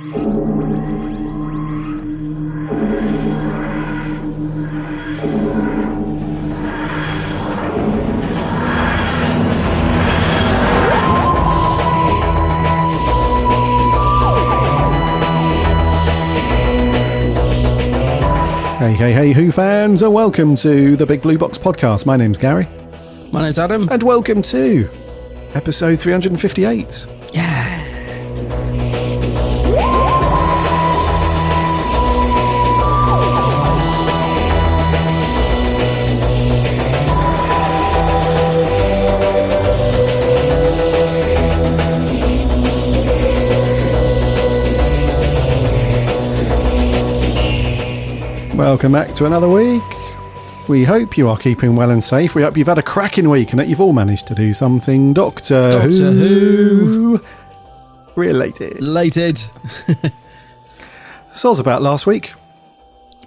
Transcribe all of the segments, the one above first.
Hey, Who fans, and welcome to the Big Blue Box podcast. My name's Gary. My name's Adam. And welcome to episode 358. Yeah. Welcome back to another week. We hope you are keeping well and safe. We hope you've had a cracking week and that you've all managed to do something Doctor Who related. Soz about last week.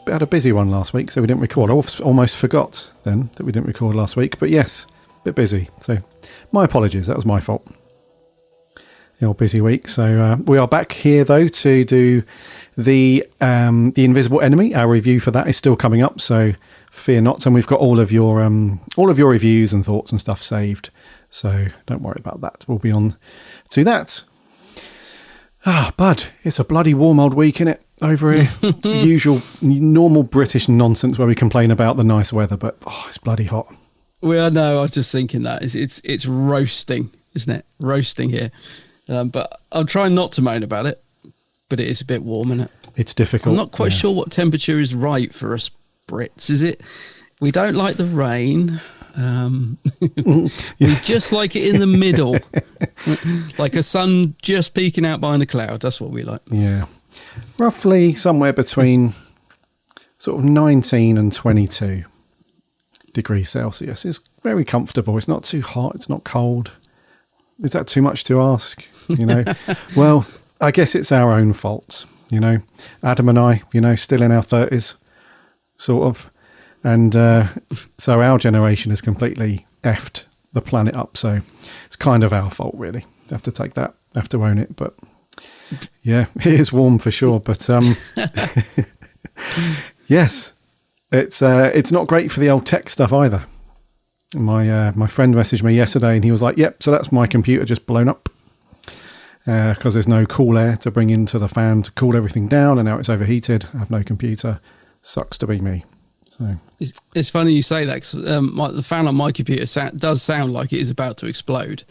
We had a busy one last week, so we didn't record. I almost forgot then that we didn't record last week, but yes, a bit busy. So my apologies, that was my fault. The old busy week. So we are back here though to do the Invisible Enemy. Our review for that is still coming up, so fear not. And we've got all of your reviews and thoughts and stuff saved, so don't worry about that. We'll be on to that. Bud, it's a bloody warm old week, innit? Over here, the usual normal British nonsense where we complain about the nice weather, but it's bloody hot. Well, no, I was just thinking that it's roasting, isn't it? Roasting here. But I'll try not to moan about it, but it is a bit warm, isn't it? It's difficult. I'm not quite sure what temperature is right for us Brits. Is it? We don't like the rain. We just like it in the middle, like a sun just peeking out behind a cloud. That's what we like. Yeah, roughly somewhere between sort of 19 and 22 degrees Celsius. It's very comfortable. It's not too hot. It's not cold. Is that too much to ask? Well, I guess it's our own fault. Adam and I, still in our 30s, sort of. And so our generation has completely effed the planet up. So it's kind of our fault, really. Have to take that, have to own it. But yeah, it is warm for sure. But yes, it's not great for the old tech stuff either. My friend messaged me yesterday and he was like, yep, so that's my computer just blown up because there's no cool air to bring into the fan to cool everything down, and now it's overheated. I have no computer. Sucks to be me. So it's funny you say that, 'cause, the fan on my computer does sound like it is about to explode.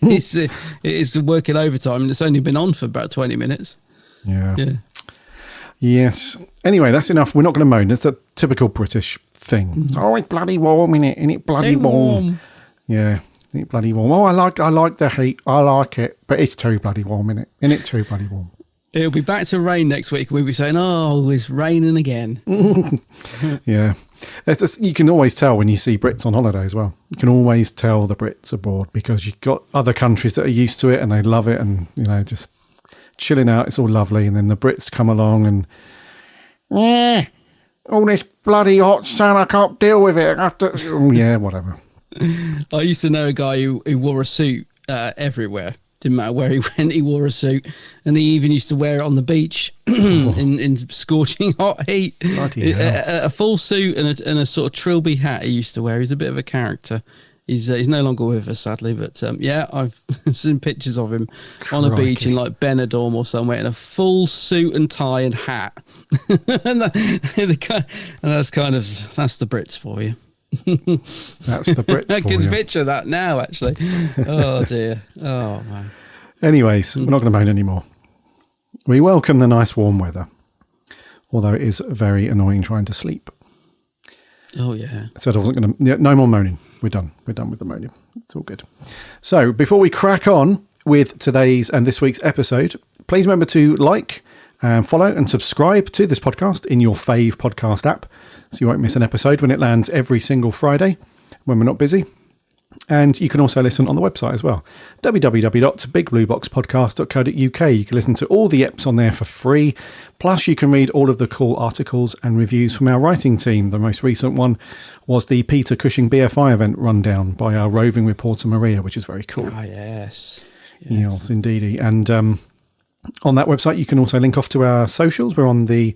It is working overtime and it's only been on for about 20 minutes. Yeah. Yes. Anyway, that's enough. We're not going to moan. It's a typical British thing. Oh, it's bloody warm, isn't it bloody warm? Yeah, it's bloody warm. Oh, I like the heat. I like it, but it's too bloody warm, isn't it too bloody warm? It'll be back to rain next week. We'll be saying, oh, it's raining again. Yeah. You can always tell when you see Brits on holiday as well. You can always tell the Brits abroad because you've got other countries that are used to it and they love it and, just chilling out. It's all lovely. And then the Brits come along and, yeah, all this bloody hot sun, I can't deal with it. Yeah, whatever. I used to know a guy who wore a suit everywhere. Didn't matter where he went, he wore a suit. And he even used to wear it on the beach in scorching hot heat. A full suit and a sort of trilby hat he used to wear. He's a bit of a character. He's no longer with us, sadly. But yeah, I've seen pictures of him on a beach in like Benidorm or somewhere in a full suit and tie and hat. And that's the Brits for you. That's the Brits for you. I can picture that now, actually. Oh, dear. Oh, man. Anyways, we're not going to moan anymore. We welcome the nice warm weather, although it is very annoying trying to sleep. Oh, yeah. So I wasn't going to... Yeah, no more moaning. We're done. We're done with the moaning. It's all good. So before we crack on with today's and this week's episode, please remember to like, follow and subscribe to this podcast in your fave podcast app so you won't miss an episode when it lands every single Friday when we're not busy. And you can also listen on the website as well, www.bigblueboxpodcast.co.uk. You can listen to all the eps on there for free. Plus, you can read all of the cool articles and reviews from our writing team. The most recent one was the Peter Cushing BFI event rundown by our roving reporter Maria, which is very cool. Ah, yes. Yes, indeedy. And On that website, you can also link off to our socials. We're on the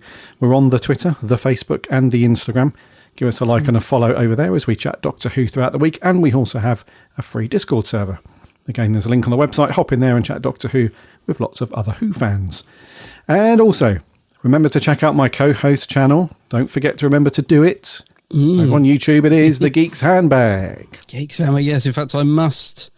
Twitter, the Facebook, and the Instagram. Give us a like and a follow over there as we chat Doctor Who throughout the week. And we also have a free Discord server. Again, there's a link on the website. Hop in there and chat Doctor Who with lots of other Who fans. And also, remember to check out my co-host channel. Don't forget to remember to do it. Over on YouTube, it is The Geek's Handbag. Geek's Handbag, yes. In fact, I must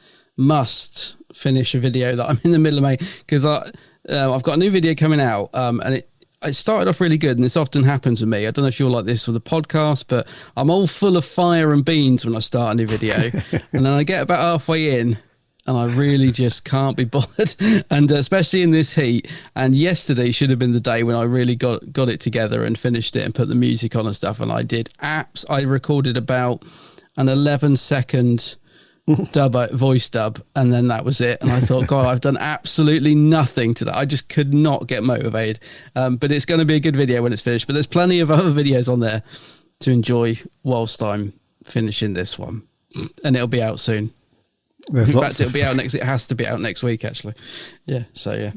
finish a video that I'm in the middle of making, because I've got a new video coming out, and it started off really good, and this often happens with me. I don't know if you're like this with the podcast, but I'm all full of fire and beans when I start a new video, and then I get about halfway in, and I really just can't be bothered, and especially in this heat. And yesterday should have been the day when I really got it together and finished it and put the music on and stuff, and I did I recorded about an 11-second voice dub, and then that was it. And I thought, God, I've done absolutely nothing today. I just could not get motivated. But it's going to be a good video when it's finished. But there's plenty of other videos on there to enjoy whilst I'm finishing this one, and it'll be out soon. In fact, it'll be out next. It has to be out next week, actually. Yeah. So yeah.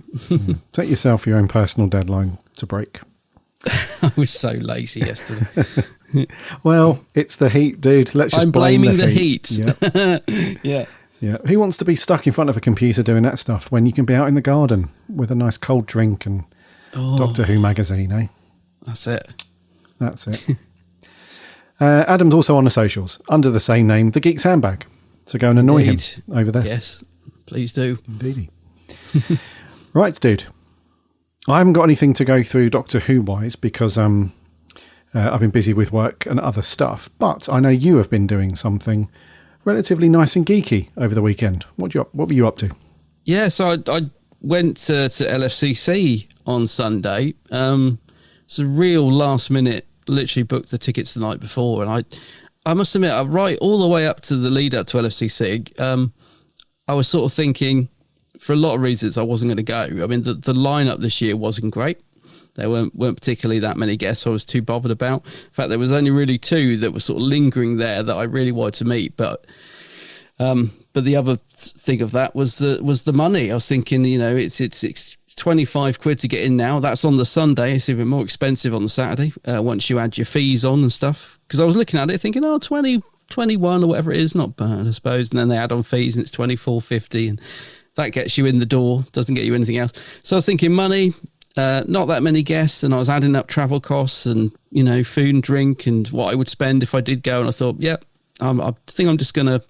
Set yourself your own personal deadline to break. I was so lazy yesterday. Well, it's the heat, dude. Let's just blame blaming the heat. Yeah. Yeah. Who wants to be stuck in front of a computer doing that stuff when you can be out in the garden with a nice cold drink and Doctor Who magazine, eh? That's it. Adam's also on the socials under the same name, The Geek's Handbag. So go and annoy him over there. Yes, please do. Indeedy. Right, dude. I haven't got anything to go through Doctor Who-wise because I've been busy with work and other stuff. But I know you have been doing something relatively nice and geeky over the weekend. What were you up to? Yeah, so I went to LFCC on Sunday. It's a real last minute, literally booked the tickets the night before. And I must admit, right all the way up to the lead up to LFCC, I was sort of thinking, for a lot of reasons, I wasn't going to go. I mean, the lineup this year wasn't great. There weren't particularly that many guests I was too bothered about. In fact, there was only really two that were sort of lingering there that I really wanted to meet. But the other thing of that was the money. I was thinking, it's 25 quid to get in now. That's on the Sunday. It's even more expensive on the Saturday once you add your fees on and stuff. Because I was looking at it thinking, 20, 21 or whatever it is, not bad, I suppose. And then they add on fees and it's 24.50, and that gets you in the door, doesn't get you anything else. So I was thinking money, not that many guests, and I was adding up travel costs and, food and drink and what I would spend if I did go. And I thought, I think I'm just going to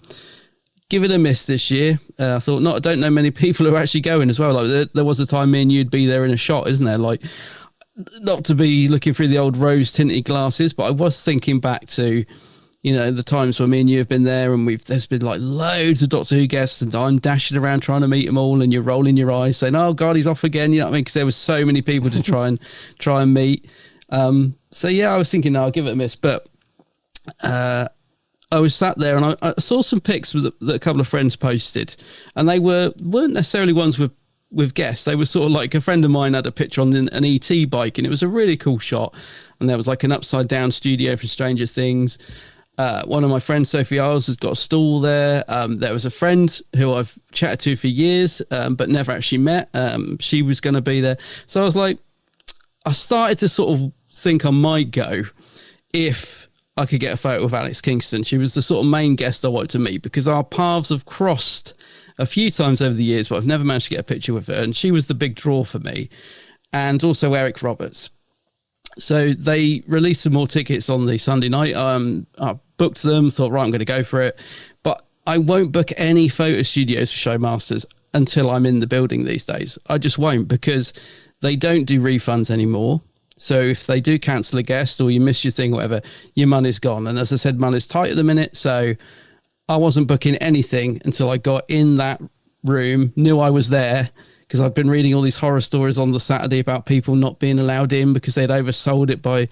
give it a miss this year. I thought, I don't know many people who are actually going as well. Like there was a time me and you'd be there in a shot, isn't there? Like, not to be looking through the old rose tinted glasses, but I was thinking back to, the times when me and you have been there, and there's been like loads of Doctor Who guests, and I'm dashing around trying to meet them all, and you're rolling your eyes saying, "Oh God, he's off again." You know what I mean? Because there was so many people to try and meet. So yeah, I was thinking, I'll give it a miss, but I was sat there and I saw some pics that a couple of friends posted, and they weren't necessarily ones with guests. They were sort of like, a friend of mine had a picture on an ET bike, and it was a really cool shot. And there was like an upside down studio for Stranger Things. One of my friends, Sophie Isles, has got a stall there. There was a friend who I've chatted to for years, but never actually met. She was going to be there. So I was like, I started to sort of think I might go if I could get a photo with Alex Kingston. She was the sort of main guest I wanted to meet, because our paths have crossed a few times over the years, but I've never managed to get a picture with her. And she was the big draw for me. And also Eric Roberts. So they released some more tickets on the Sunday night. I booked them, thought, right, I'm going to go for it. But I won't book any photo studios for Showmasters until I'm in the building these days. I just won't, because they don't do refunds anymore. So if they do cancel a guest or you miss your thing or whatever, your money's gone. And as I said, money's tight at the minute. So I wasn't booking anything until I got in that room, knew I was there, because I've been reading all these horror stories on the Saturday about people not being allowed in because they'd oversold it by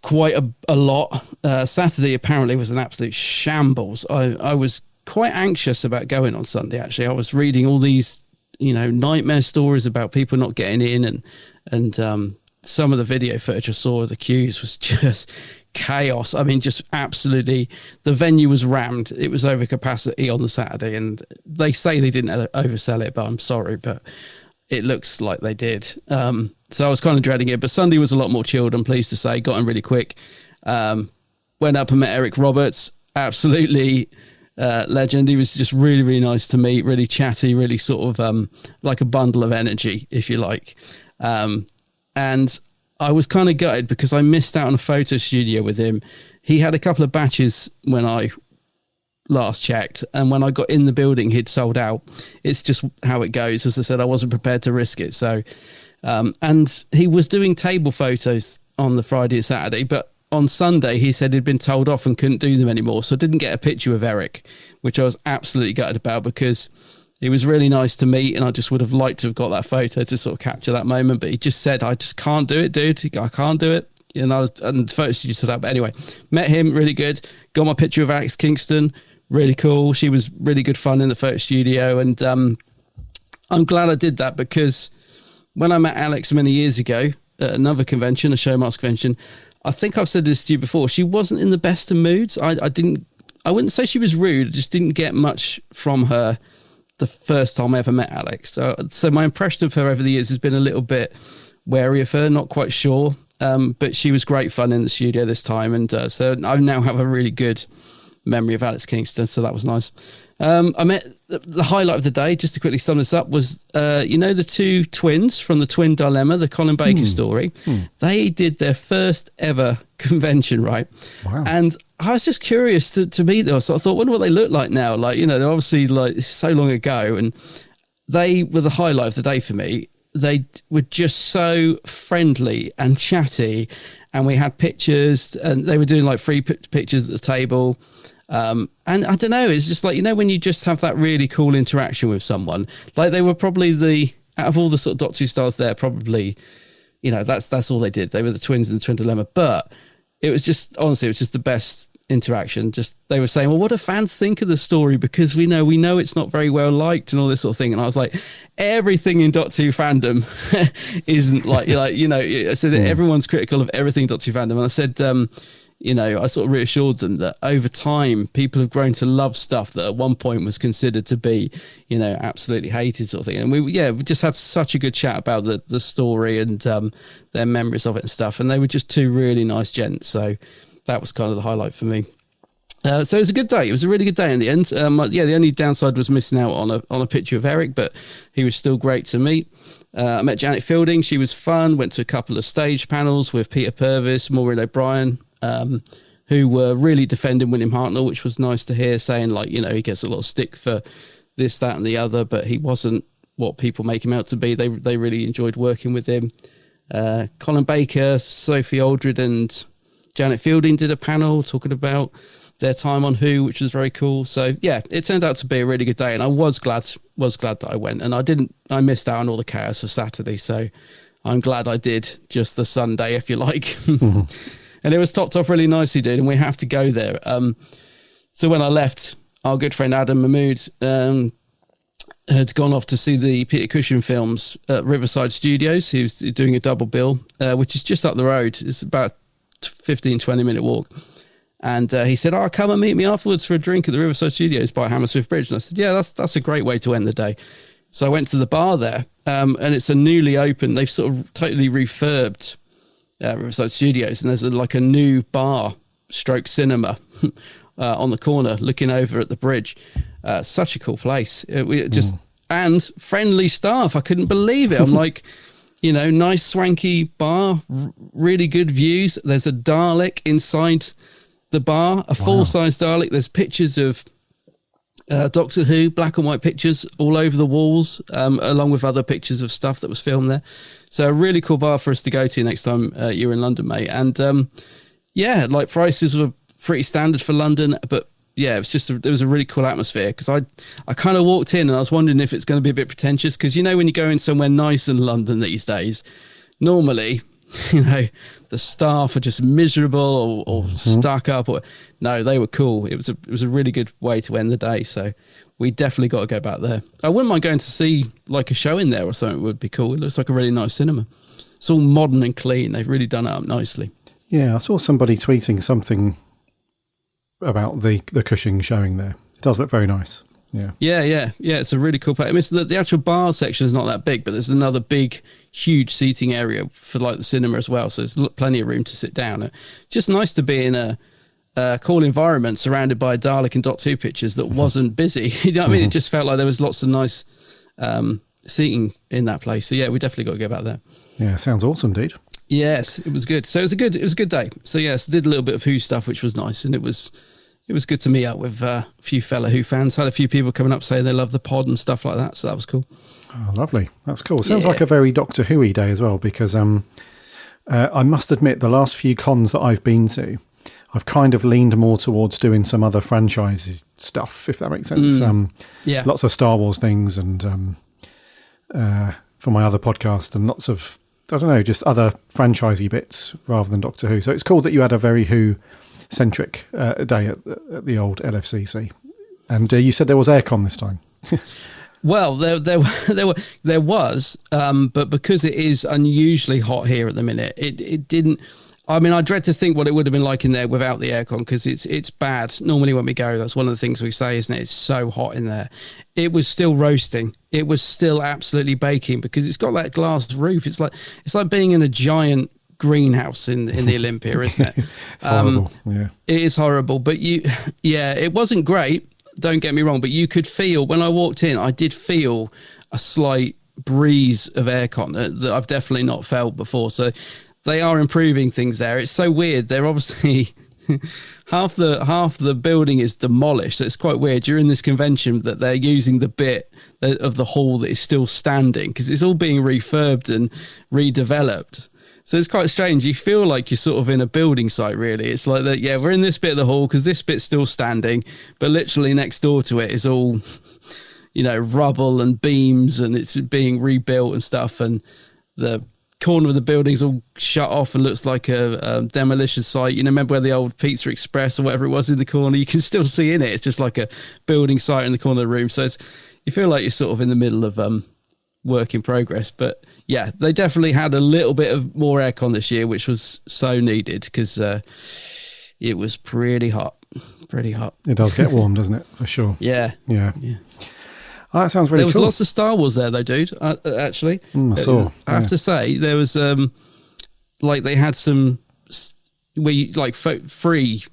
quite a lot. Saturday apparently was an absolute shambles. I was quite anxious about going on Sunday, actually. I was reading all these, nightmare stories about people not getting in, and some of the video footage I saw of the queues was just chaos. I mean, just absolutely, the venue was rammed. It was over capacity on the Saturday, and they say they didn't oversell it, but I'm sorry, but it looks like they did. So I was kind of dreading it, but Sunday was a lot more chilled, I'm pleased to say. Got in really quick. Went up and met Eric Roberts. Absolutely legend. He was just really, really nice to meet, really chatty, really sort of like a bundle of energy, if you like. And I was kind of gutted because I missed out on a photo studio with him. He had a couple of batches when I last checked, and when I got in the building, he'd sold out. It's just how it goes. As I said, I wasn't prepared to risk it. So, and he was doing table photos on the Friday and Saturday, but on Sunday, he said he'd been told off and couldn't do them anymore. So I didn't get a picture of Eric, which I was absolutely gutted about because it was really nice to meet, and I just would have liked to have got that photo to sort of capture that moment. But he just said, I just can't do it, dude. I can't do it. And the photo studio stood up. But anyway, met him, really good. Got my picture of Alex Kingston, really cool. She was really good fun in the photo studio. And I'm glad I did that because when I met Alex many years ago at another convention, a show mask convention, I think I've said this to you before, she wasn't in the best of moods. I wouldn't say she was rude, I just didn't get much from her the first time I ever met Alex. So my impression of her over the years has been a little bit wary of her, not quite sure. But she was great fun in the studio this time. And so I now have a really good memory of Alex Kingston. So that was nice. I met the highlight of the day, just to quickly sum this up, was, the two twins from the Twin Dilemma, the Colin Baker story. They did their first ever convention, right? Wow. And I was just curious to meet them. So I thought, wonder what they look like now. Like, they're obviously like so long ago, and they were the highlight of the day for me. They were just so friendly and chatty, and we had pictures, and they were doing like free pictures at the table. And I don't know, it's just like, when you just have that really cool interaction with someone, like they were probably out of all the sort of Doctor Who stars there, probably, that's all they did. They were the twins in the Twin Dilemma, but it was just, honestly, it was just the best interaction. Just, they were saying, well, what do fans think of the story? Because we know it's not very well liked and all this sort of thing. And I was like, everything in Doctor Who fandom isn't like, I said that everyone's critical of everything Doctor Who fandom. And I said, I sort of reassured them that over time, people have grown to love stuff that at one point was considered to be, absolutely hated sort of thing. And we just had such a good chat about the story and their memories of it and stuff. And they were just two really nice gents. So that was kind of the highlight for me. So it was a good day. It was a really good day in the end. The only downside was missing out on a picture of Eric, but he was still great to meet. I met Janet Fielding. She was fun. Went to a couple of stage panels with Peter Purvis, Maureen O'Brien, who were really defending William Hartnell, which was nice to hear, saying like, he gets a lot of stick for this, that and the other, but he wasn't what people make him out to be. They really enjoyed working with him. Colin Baker, Sophie Aldred and Janet Fielding did a panel talking about their time on Who, which was very cool. So yeah, it turned out to be a really good day, and I was glad that I went, and I missed out on all the chaos of Saturday, so I'm glad I did just the Sunday, if you like. And it was topped off really nicely, dude, and we have to go there. So when I left, our good friend Adam Mahmood had gone off to see the Peter Cushing films at Riverside Studios. He was doing a double bill, which is just up the road. It's about 15-20 minute walk. And he said, come and meet me afterwards for a drink at the Riverside Studios by Hammersmith Bridge. And I said, yeah, that's a great way to end the day. So I went to the bar there, and it's a newly open, they've sort of totally refurbed Riverside Studios, and there's a new bar stroke cinema on the corner looking over at the bridge. Such a cool place. And friendly staff. I couldn't believe it. I'm like, nice swanky bar, really good views. There's a Dalek inside the bar, a full-size Dalek. There's pictures of Doctor Who, black and white pictures all over the walls, along with other pictures of stuff that was filmed there. So a really cool bar for us to go to next time you're in London, mate. And prices were pretty standard for London, but yeah, it was a really cool atmosphere, because I kind of walked in and I was wondering if it's going to be a bit pretentious, because when you go in somewhere nice in London these days, normally the staff are just miserable or stuck up. No, they were cool. It was a really good way to end the day. So we definitely got to go back there. I wouldn't mind going to see like a show in there or something. It would be cool. It looks like a really nice cinema. It's all modern and clean. They've really done it up nicely. Yeah, I saw somebody tweeting something about the Cushing showing there. It does look very nice. Yeah. It's a really cool place. I mean, the actual bar section is not that big, but there's another big, huge seating area for like the cinema as well. So there's plenty of room to sit down. Just nice to be in a cool environment surrounded by Dalek and Doctor Who pictures that wasn't busy. You know what I mean? It just felt like there was lots of nice seating in that place. So yeah, we definitely got to go back there. Yeah, sounds awesome, dude. Yes, it was good. So it was a good day. So yes, did a little bit of Who stuff, which was nice, and it was good to meet up with a few fellow Who fans. Had a few people coming up saying they love the pod and stuff like that. So that was cool. Oh, lovely. That's cool. Sounds like a very Doctor Who-y day as well, because I must admit the last few cons that I've been to, I've kind of leaned more towards doing some other franchise stuff, if that makes sense. Lots of Star Wars things and for my other podcast, and lots of, I don't know, just other franchisey bits rather than Doctor Who. So it's cool that you had a very Who-centric day at the old LFCC. And you said there was aircon this time. Well, there was, but because it is unusually hot here at the minute, it didn't. I mean, I dread to think what it would have been like in there without the aircon, because it's bad. Normally when we go, that's one of the things we say, isn't it? It's so hot in there. It was still roasting. It was still absolutely baking because it's got that glass roof. It's like being in a giant greenhouse in the Olympia, isn't it? It's horrible. Yeah, it is horrible. But it wasn't great. Don't get me wrong, but you could feel when I walked in, I did feel a slight breeze of aircon that I've definitely not felt before. So they are improving things there. It's so weird. They're obviously half the building is demolished. So it's quite weird during this convention that they're using the bit of the hall that is still standing because it's all being refurbed and redeveloped. So it's quite strange. You feel like you're sort of in a building site, really. It's like that. Yeah, we're in this bit of the hall because this bit's still standing, but literally next door to it is all, rubble and beams, and it's being rebuilt and stuff. And the corner of the building's all shut off and looks like a demolition site. Remember where the old Pizza Express or whatever it was in the corner? You can still see in it. It's just like a building site in the corner of the room. So you feel like you're sort of in the middle of work in progress. But yeah, they definitely had a little bit of more aircon this year, which was so needed because it was pretty hot. It does get warm, doesn't it? For sure. Yeah. Oh, that sounds really cool. There was lots of Star Wars there, though, dude. Actually, I saw. I have to say, there was they had some free.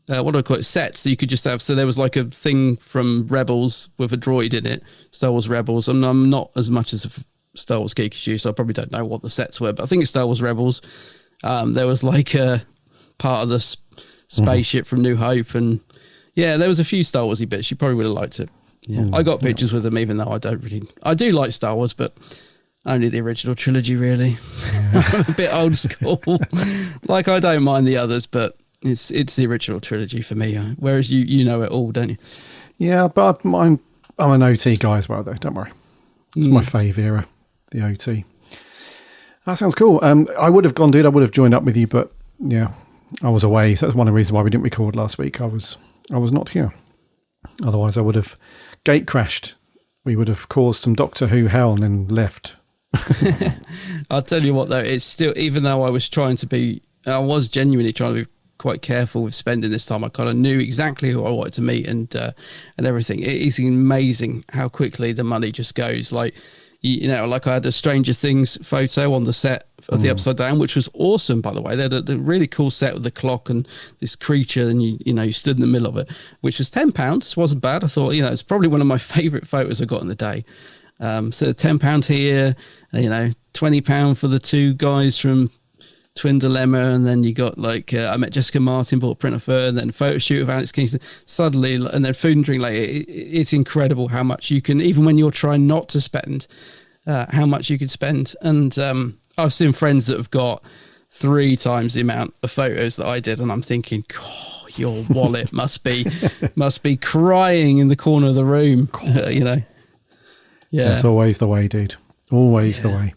What do I call it? Sets that you could just have. So there was like a thing from Rebels with a droid in it, Star Wars Rebels. And I'm not as much as a Star Wars geek as you, so I probably don't know what the sets were, but I think it's Star Wars Rebels. There was like a part of the spaceship from New Hope, and yeah, there was a few Star Warsy bits. You probably would have liked it. Yeah, I got pictures with them, even though I do like Star Wars, but only the original trilogy, really. Yeah. I'm a bit old school. Like, I don't mind the others, but it's the original trilogy for me. Whereas you know it all, don't you? Yeah, but I'm an OT guy as well, though. Don't worry, it's my fave era, the OT. That sounds cool. I would have gone, dude. I would have joined up with you, but yeah, I was away. So that's one of the reasons why we didn't record last week. I was not here. Otherwise, I would have gate crashed. We would have caused some Doctor Who hell and then left. I'll tell you what, though, it's still, even though I was genuinely trying to be quite careful with spending this time. I kind of knew exactly who I wanted to meet and everything. It is amazing how quickly the money just goes. Like, like I had a Stranger Things photo on the set of the Upside Down, which was awesome, by the way. They had a really cool set with the clock and this creature, and you stood in the middle of it, which was £10. Wasn't bad. I thought, it's probably one of my favourite photos I got in the day. So £10 here, £20 for the two guys from Twin Dilemma, and then you got I met Jessica Martin, bought a print of her, and then photo shoot of Alex Kingston suddenly, and then food and drink later. It's incredible how much you can, even when you're trying not to spend, how much you can spend. And I've seen friends that have got 3 times the amount of photos that I did, and I'm thinking, God, your wallet must be crying in the corner of the room. Yeah, it's always the way, dude. Always the way.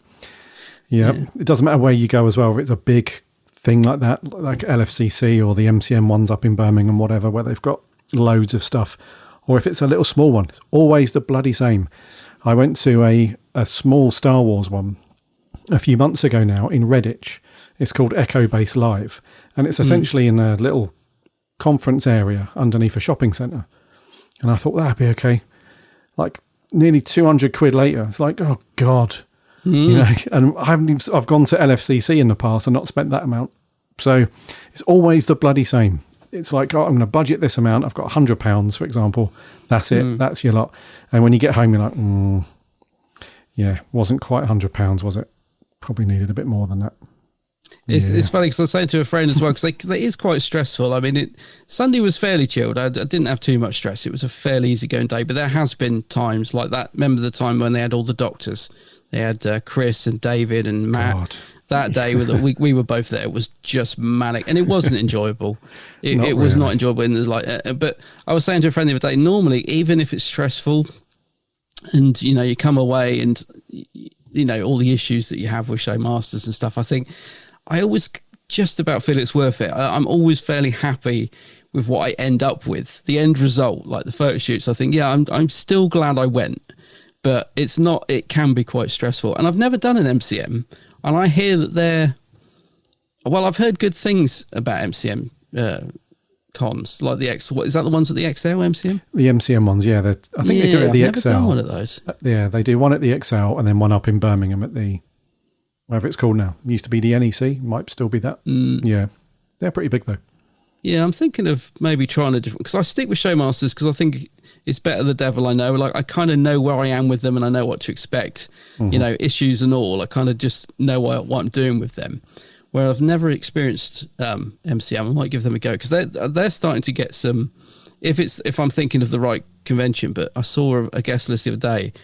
Yeah, it doesn't matter where you go as well. If it's a big thing like that, like LFCC or the MCM ones up in Birmingham, whatever, where they've got loads of stuff, or if it's a little small one, it's always the bloody same. I went to a small Star Wars one a few months ago now in Redditch. It's called Echo Base Live, and it's essentially in a little conference area underneath a shopping centre. And I thought that'd be okay. like nearly 200 quid later. It's like, oh God, and I've gone to LFCC in the past and not spent that amount. So it's always the bloody same. It's like, oh, I'm going to budget this amount. I've got £100, for example. That's it. That's your lot. And when you get home, you're like, yeah, wasn't quite £100, was it? Probably needed a bit more than that. It's funny because I was saying to a friend as well, because it is quite stressful. I mean, Sunday was fairly chilled. I didn't have too much stress. It was a fairly easygoing day, but there has been times like that. Remember the time when they had all the doctors? They had Chris and David and Matt. God. That day we were both there. It was just manic, and it wasn't enjoyable. It was not enjoyable. And there's like, but I was saying to a friend the other day, normally, even if it's stressful, and you come away and all the issues that you have with show masters and stuff, I think I always just about feel it's worth it. I'm always fairly happy with what I end up with, the end result, like the photo shoots. I think, yeah, I'm still glad I went, but it's not. It can be quite stressful, and I've never done an MCM. And I hear that I've heard good things about MCM cons, like the X. What is that? The ones at the XL MCM? The MCM ones, yeah. I think they do it at the I've XL. Never done one of those. Yeah, they do one at the XL and then one up in Birmingham at the whatever it's called now. It used to be the NEC, might still be that. Yeah, they're pretty big though. Yeah, I'm thinking of maybe trying a different, because I stick with Showmasters because I think it's better the devil I know. Like I kind of know where I am with them and I know what to expect. Issues and all. I kind of just know what I'm doing with them. Where I've never experienced MCM, I might give them a go because they're starting to get some. If I'm thinking of the right convention, but I saw a guest list the other day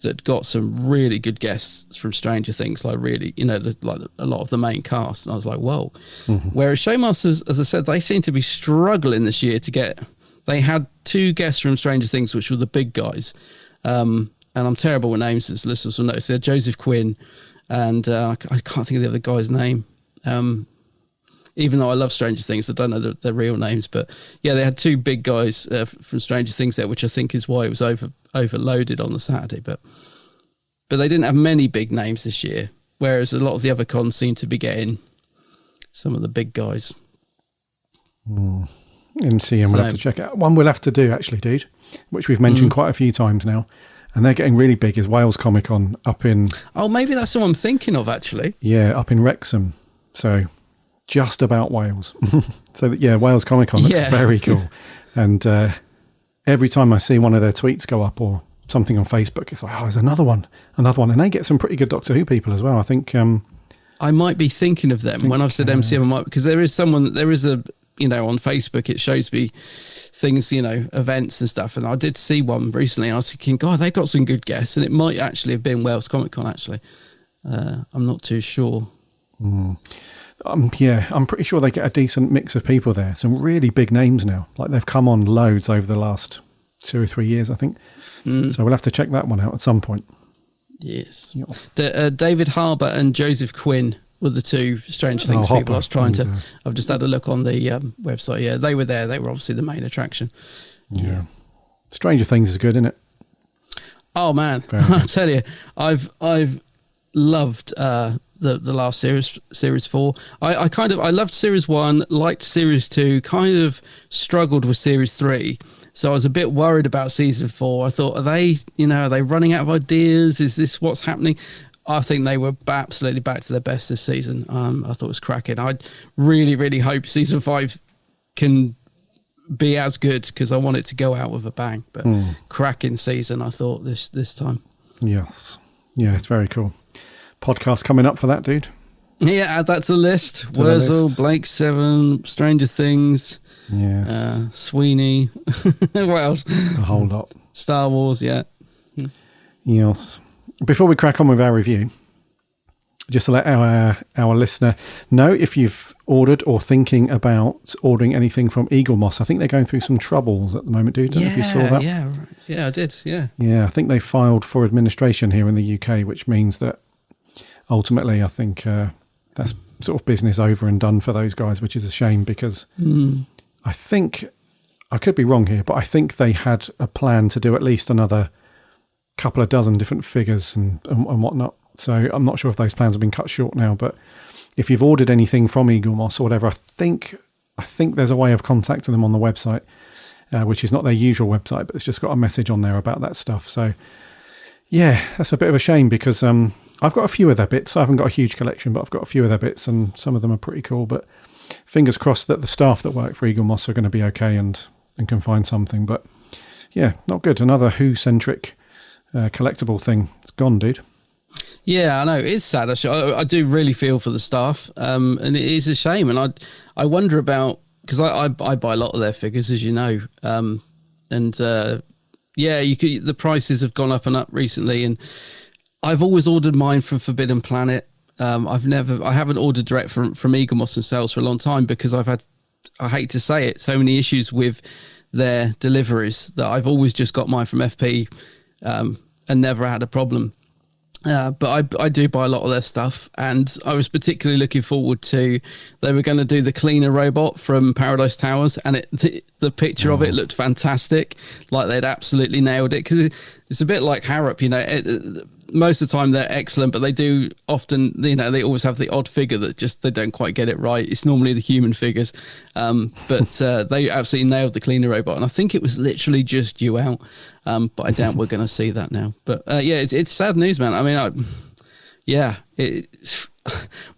that got some really good guests from Stranger Things, like really, like a lot of the main cast. And I was like, whoa. Whereas Showmasters, as I said, they seem to be struggling this year to get. They had 2 guests from Stranger Things, which were the big guys. And I'm terrible with names, as listeners will notice. They're Joseph Quinn, and I can't think of the other guy's name. Even though I love Stranger Things, I don't know their real names. But yeah, they had 2 big guys from Stranger Things there, which I think is why it was overloaded on the Saturday. But they didn't have many big names this year, whereas a lot of the other cons seem to be getting some of the big guys. MCM, we'll have to check out. One we'll have to do, actually, dude, which we've mentioned quite a few times now, and they're getting really big, is Wales Comic Con up in... Oh, maybe that's what I'm thinking of, actually. Yeah, up in Wrexham. So, just about Wales. So, yeah, Wales Comic Con looks very cool. And every time I see one of their tweets go up or something on Facebook, it's like, oh, there's another one. And they get some pretty good Doctor Who people as well. I think... I might be thinking of them. When I've said MCM, because there is a... on Facebook, it shows me things, events and stuff. And I did see one recently and I was thinking, God, they got some good guests. And it might actually have been Wales Comic Con, actually. I'm not too sure. I'm pretty sure they get a decent mix of people there. Some really big names now. Like they've come on loads over the last 2 or 3 years, I think. So we'll have to check that one out at some point. Yes. David Harbour and Joseph Quinn were the 2 Stranger Things people I was trying to... I've just had a look on the website. Yeah, they were there. They were obviously the main attraction. Yeah. Stranger Things is good, isn't it? Oh, man. I tell you, I've loved the last series 4. I loved series 1, liked series 2, kind of struggled with series 3. So I was a bit worried about season 4. I thought, are they running out of ideas? Is this what's happening? I think they were absolutely back to their best this season. I thought it was cracking. I really, really hope season 5 can be as good because I want it to go out with a bang. But cracking season, I thought this time. Yes. Yeah, it's very cool. Podcast coming up for that, dude. Yeah, add that to the list. Wurzel, Blake 7, Stranger Things. Yes. Sweeney. What else? A whole lot. Star Wars, yeah. Yes. Before we crack on with our review, just to let our listener know, if you've ordered or thinking about ordering anything from Eagle Moss, I think they're going through some troubles at the moment, dude. Don't know if you saw that. Yeah, I did. Yeah. Yeah, I think they filed for administration here in the UK, which means that ultimately, I think that's sort of business over and done for those guys, which is a shame because I think, I could be wrong here, but I think they had a plan to do at least another couple of dozen different figures and whatnot. So I'm not sure if those plans have been cut short now, but if you've ordered anything from Eagle Moss or whatever, I think there's a way of contacting them on the website. which is not their usual website, but it's just got a message on there about that stuff. So yeah, that's a bit of a shame because I've got a few of their bits. I haven't got a huge collection, but I've got a few of their bits, and some of them are pretty cool. But fingers crossed that the staff that work for Eagle Moss are going to be okay and can find something. But yeah, not good. Another Who-centric collectible thing. It's gone, dude. Yeah, I know. It's sad. I do really feel for the staff, and it is a shame. And I wonder about, because I buy a lot of their figures, as you know, yeah, the prices have gone up and up recently, and I've always ordered mine from Forbidden Planet. I haven't ordered direct from Eagle Moss themselves for a long time because I hate to say it, so many issues with their deliveries that I've always just got mine from FP and never had a problem. But I do buy a lot of their stuff, and I was particularly looking forward to, they were going to do the cleaner robot from Paradise Towers, and the picture of it looked fantastic, like they'd absolutely nailed it, because it's a bit like Harrop, you know. Most of the time they're excellent, but they do often, you know, they always have the odd figure that just, they don't quite get it right. It's normally the human figures, but they absolutely nailed the cleaner robot, and I think it was literally just due out, but I doubt we're going to see that now. But yeah, it's sad news, man. I mean,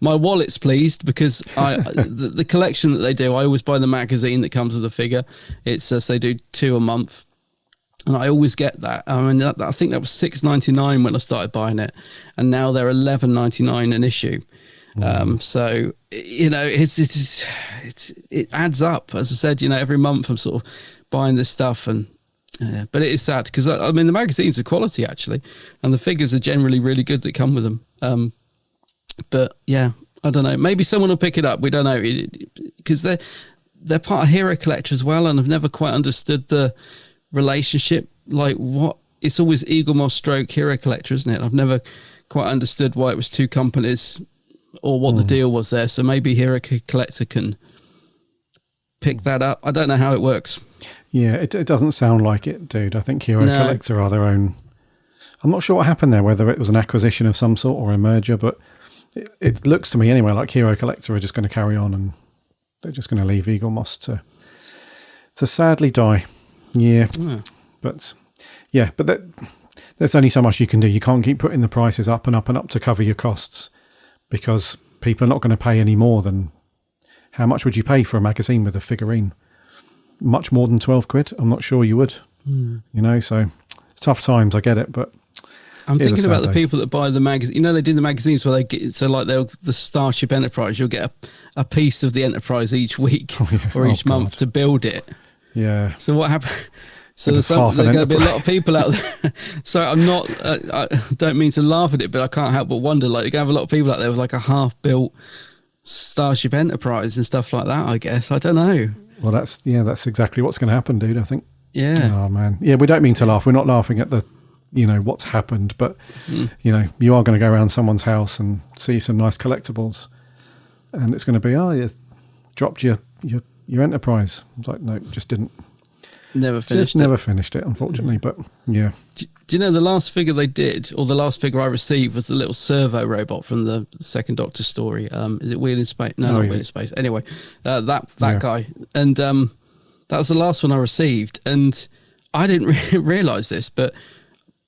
my wallet's pleased because the collection that they do, I always buy the magazine that comes with the figure. It's they do 2 a month. And I always get that. I mean, I think that was $6.99 when I started buying it, and now they're $11.99 an issue. So you know, it adds up. As I said, you know, every month I'm sort of buying this stuff, and but it is sad because I mean the magazines are quality actually, and the figures are generally really good that come with them. But yeah, I don't know. Maybe someone will pick it up. We don't know, because they're part of Hero Collector as well, and I've never quite understood the relationship, like what it's always Eagle Moss stroke Hero Collector, isn't it? I've never quite understood why it was 2 companies or what the deal was there. So maybe Hero Collector can pick that up. I don't know how it works. Yeah, it doesn't sound like it, dude. I think Hero Collector are their own. I'm not sure what happened there, whether it was an acquisition of some sort or a merger, but it looks to me anyway like Hero Collector are just going to carry on, and they're just going to leave Eagle Moss to sadly die. Yeah, but there's only so much you can do. You can't keep putting the prices up and up and up to cover your costs, because people are not going to pay any more than, how much would you pay for a magazine with a figurine? Much more than 12 quid? I'm not sure you would. You know, so tough times, I get it, but I'm thinking about the people that buy the magazine. You know, they do the magazines where they get, so like the Starship Enterprise, you'll get a piece of the Enterprise each week or each month to build it. Yeah. So what happened? So there's going to be a lot of people out there. So I'm not, I don't mean to laugh at it, but I can't help but wonder, like, you're going to have a lot of people out there with like a half-built Starship Enterprise and stuff like that, I guess. I don't know. Well, that's exactly what's going to happen, dude, I think. Yeah. Oh, man. Yeah, we don't mean to laugh. We're not laughing at the, you know, what's happened, but, you know, you are going to go around someone's house and see some nice collectibles, and it's going to be, oh, you dropped your Enterprise. I was like, no, just didn't. Never finished it, unfortunately, but yeah. Do you know the last figure they did, or the last figure I received, was the little servo robot from the Second Doctor story? Is it Wheel in Space? No, not Wheel in Space. Anyway, that guy. And that was the last one I received. And I didn't realise this, but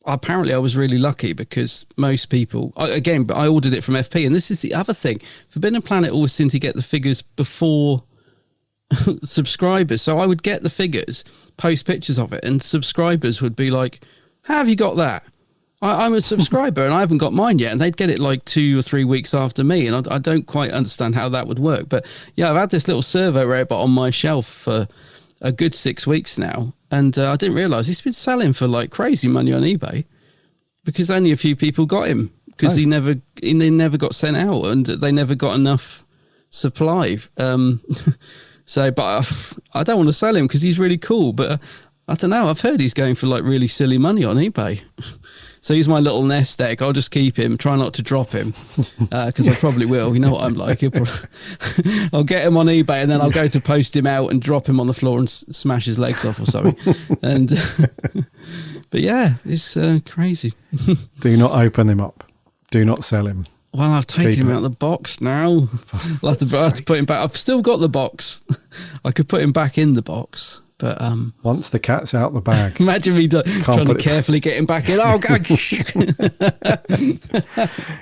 apparently I was really lucky, because most people, but I ordered it from FP. And this is the other thing. Forbidden Planet always seemed to get the figures before subscribers. So I would get the figures, post pictures of it, and subscribers would be like, how have you got that? I'm a subscriber and I haven't got mine yet. And they'd get it like 2 or 3 weeks after me. And I don't quite understand how that would work. But yeah, I've had this little servo robot on my shelf for a good 6 weeks now. And I didn't realise he's been selling for like crazy money on eBay, because only a few people got him, because he never got sent out, and they never got enough supply. So, but I don't want to sell him because he's really cool. But I don't know. I've heard he's going for like really silly money on eBay. So he's my little nest egg. I'll just keep him. Try not to drop him, because I probably will. You know what I'm like. I'll get him on eBay, and then I'll go to post him out and drop him on the floor and smash his legs off or something. And but yeah, it's crazy. Do not open him up. Do not sell him. Well, I've taken him out of the box now. I'll have to put him back. I've still got the box. I could put him back in the box. But once the cat's out the bag, imagine me trying to carefully get him back in. Oh, God.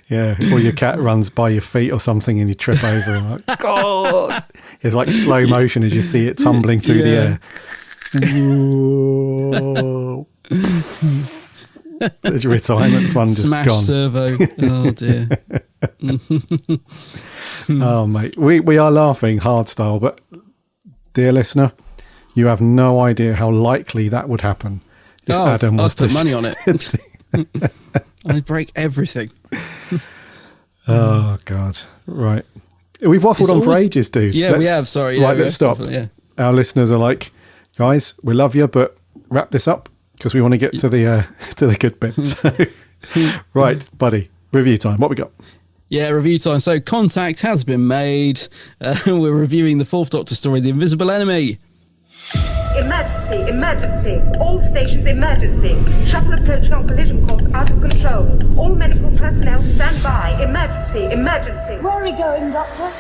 Yeah, or your cat runs by your feet or something and you trip over. And like, God! It's like slow motion as you see it tumbling through the air. Whoa. The retirement fund just Smash gone. servo. Oh, dear. Oh, mate. We are laughing hard style, but dear listener, you have no idea how likely that would happen if Adam was I'd put money on it. I'd break everything. Oh, God. Right. We've waffled on for ages, dude. Yeah, we have. Sorry. Yeah, right, let's stop. Yeah. Our listeners are like, guys, we love you, but wrap this up because we want to get to the good bits. Right, buddy. Review time. What we got? Yeah, review time. So, contact has been made. We're reviewing the Fourth Doctor story, The Invisible Enemy. Emergency, emergency. All stations emergency. Shuttle approaching on collision course out of control. All medical personnel stand by. Emergency, emergency. Where are we going, Doctor?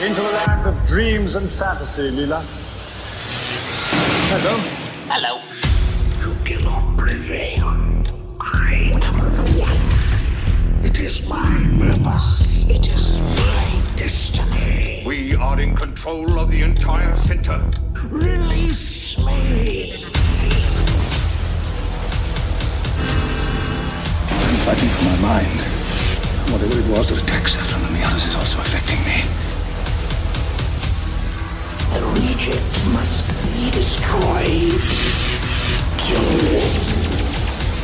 Into the land of dreams and fantasy, Leela. Hello. Hello. You cannot prevail. I am the one. It is my purpose. It is my destiny. We are in control of the entire center. Release me. I'm fighting for my mind. Whatever it was that attacked Saffron and the others is also affecting me. The reject must be destroyed.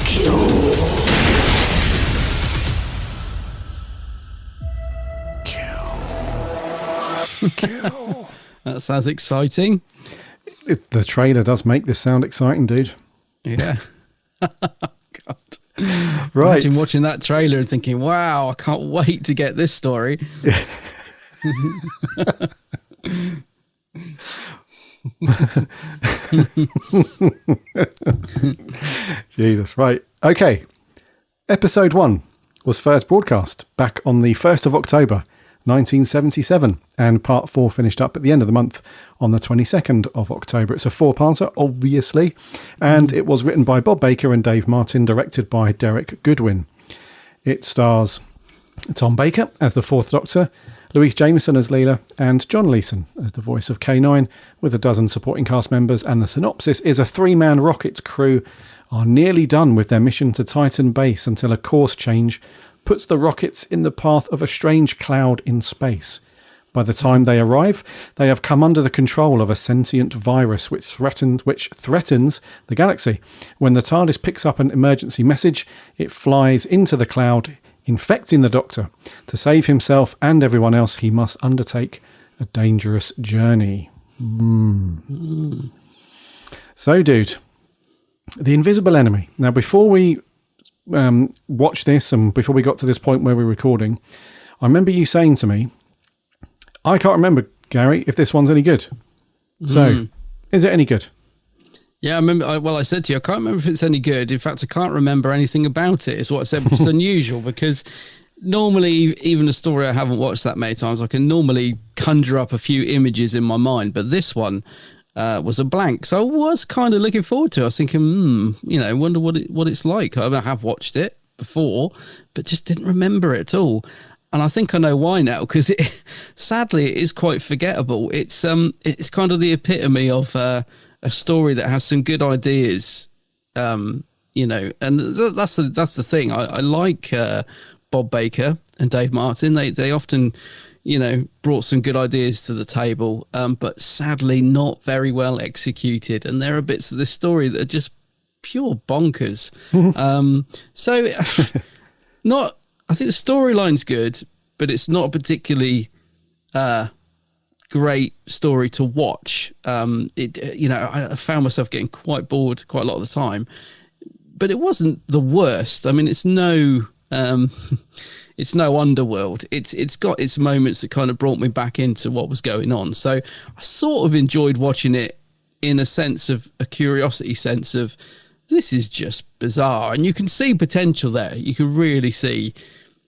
Kill. That sounds exciting. The trailer does make this sound exciting, dude. Yeah. God. Right. Imagine watching that trailer and thinking, wow, I can't wait to get this story. Jesus. Right. Okay. Episode 1 was first broadcast back on the 1st of October, 1977, and part 4 finished up at the end of the month on the 22nd of October. It's a 4-parter, obviously, and it was written by Bob Baker and Dave Martin, directed by Derek Goodwin. It stars Tom Baker as the Fourth Doctor, Louise Jameson as Leela, and John Leeson as the voice of K9, with a dozen supporting cast members. And the synopsis is a 3-man rocket crew are nearly done with their mission to Titan Base until a course change puts the rockets in the path of a strange cloud in space. By the time they arrive, they have come under the control of a sentient virus which threatens the galaxy. When the TARDIS picks up an emergency message, it flies into the cloud, infecting the Doctor. To save himself and everyone else, he must undertake a dangerous journey. So, dude, The Invisible Enemy. Now, before we watch this and before we got to this point where we're recording, I remember you saying to me, I can't remember, Gary, if this one's any good. So, is it any good? Yeah, I remember. I said to you, I can't remember if it's any good. In fact, I can't remember anything about it, is what I said, which is unusual because normally, even a story I haven't watched that many times, I can normally conjure up a few images in my mind. But this one was a blank. So I was kind of looking forward to it. I was thinking, I wonder what it's like. I have watched it before, but just didn't remember it at all. And I think I know why now, because sadly it is quite forgettable. It's kind of the epitome of a story that has some good ideas, and that's the thing. I like Bob Baker and Dave Martin. They often, brought some good ideas to the table, but sadly not very well executed. And there are bits of this story that are just pure bonkers. I think the storyline's good, but it's not a particularly great story to watch. I found myself getting quite bored quite a lot of the time, but it wasn't the worst. I mean, it's no Underworld. It's got its moments that kind of brought me back into what was going on. So I sort of enjoyed watching it in a curiosity sense of this is just bizarre, and you can see potential there. You can really see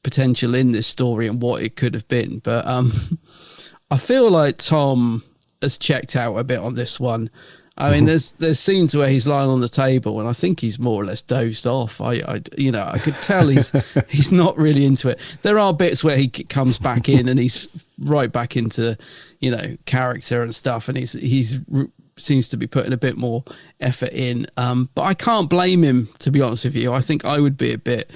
potential in this story and what it could have been. But I feel like Tom has checked out a bit on this one. I mean, there's scenes where he's lying on the table, and I think he's more or less dozed off. I could tell he's not really into it. There are bits where he comes back in, and he's right back into, character and stuff, and he's seems to be putting a bit more effort in. But I can't blame him, to be honest with you. I think I would be a bit.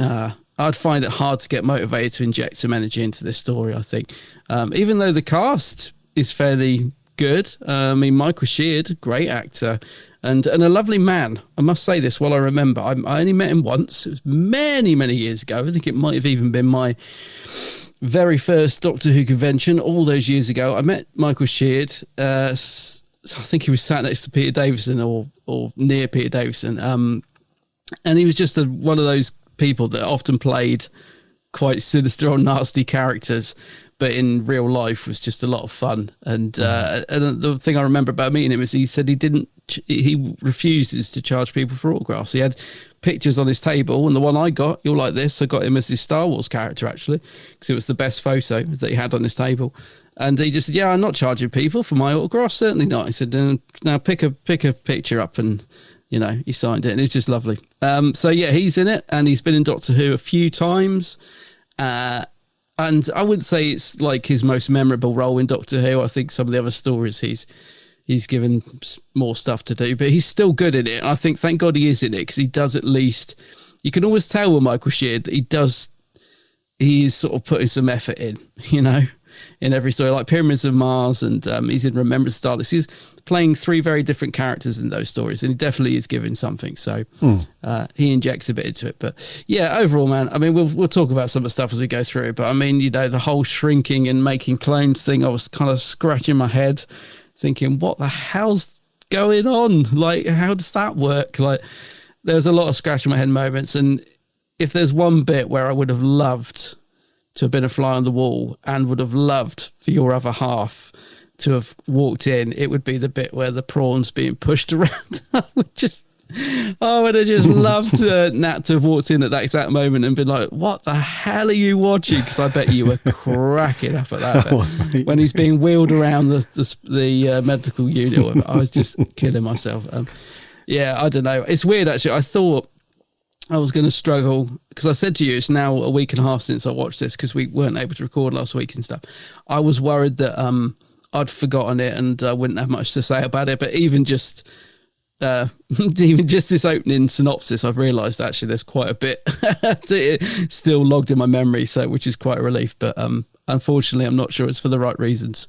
I'd find it hard to get motivated to inject some energy into this story. I think, even though the cast is fairly good. I mean, Michael Sheard, great actor, and a lovely man. I must say this while I remember. I only met him once. It was many, many years ago. I think it might have even been my very first Doctor Who convention all those years ago. I met Michael Sheard. I think he was sat next to Peter Davison or near Peter Davison. And he was just one of those people that often played quite sinister or nasty characters, but in real life was just a lot of fun. And the thing I remember about meeting him is he said he refuses to charge people for autographs. He had pictures on his table, and the one I got, you'll like this, I got him as his Star Wars character, actually, because it was the best photo that he had on his table. And he just said, yeah, I'm not charging people for my autograph, certainly not. He said, now pick a picture up, and he signed it, and it's just lovely. So yeah, he's in it, and he's been in Doctor Who a few times. And I wouldn't say it's like his most memorable role in Doctor Who. I think some of the other stories he's given more stuff to do, but he's still good in it. I think, thank God he is in it, because he does at least, you can always tell with Michael Sheard that he's sort of putting some effort in, in every story, like Pyramids of Mars, and he's in Remembrance of Daleks. He's playing 3 very different characters in those stories, and he definitely is giving something. So he injects a bit into it. But yeah, overall, man, I mean, we'll talk about some of the stuff as we go through it. But I mean, the whole shrinking and making clones thing, I was kind of scratching my head, thinking, what the hell's going on? Like, how does that work? Like, there's a lot of scratching my head moments, and if there's one bit where I would have loved to have been a fly on the wall and would have loved for your other half to have walked in, it would be the bit where the prawn's being pushed around. I would have just loved Nat to have walked in at that exact moment and been like, what the hell are you watching? Because I bet you were cracking up at that bit. When he's being wheeled around the medical unit. I was just killing myself. Yeah, I don't know. It's weird, actually. I thought I was going to struggle, because I said to you, it's now a week and a half since I watched this, because we weren't able to record last week and stuff. I was worried that I'd forgotten it and I wouldn't have much to say about it. But even just this opening synopsis, I've realised actually there's quite a bit still logged in my memory, which is quite a relief. But unfortunately, I'm not sure it's for the right reasons.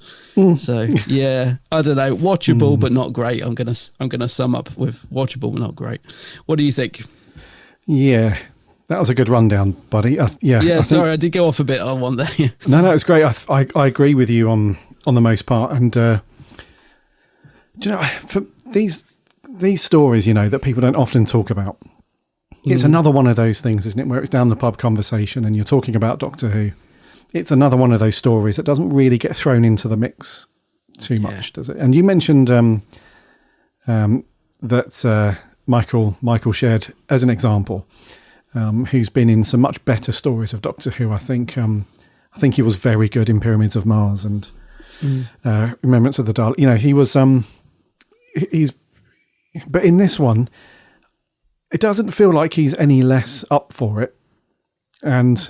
So yeah, I don't know. Watchable, but not great. I'm gonna sum up with watchable, but not great. What do you think? Yeah, that was a good rundown, buddy. Sorry, I did go off a bit on one there. No, it's great. I agree with you on the most part. And do you know, for these stories, that people don't often talk about, it's another one of those things, isn't it, where it's down the pub conversation and you're talking about Doctor Who. It's another one of those stories that doesn't really get thrown into the mix too much, does it? And you mentioned that Michael Sheard, as an example, who's been in some much better stories of Doctor Who. I think he was very good in Pyramids of Mars and Remembrance of the Daleks. He was but in this one, it doesn't feel like he's any less up for it, and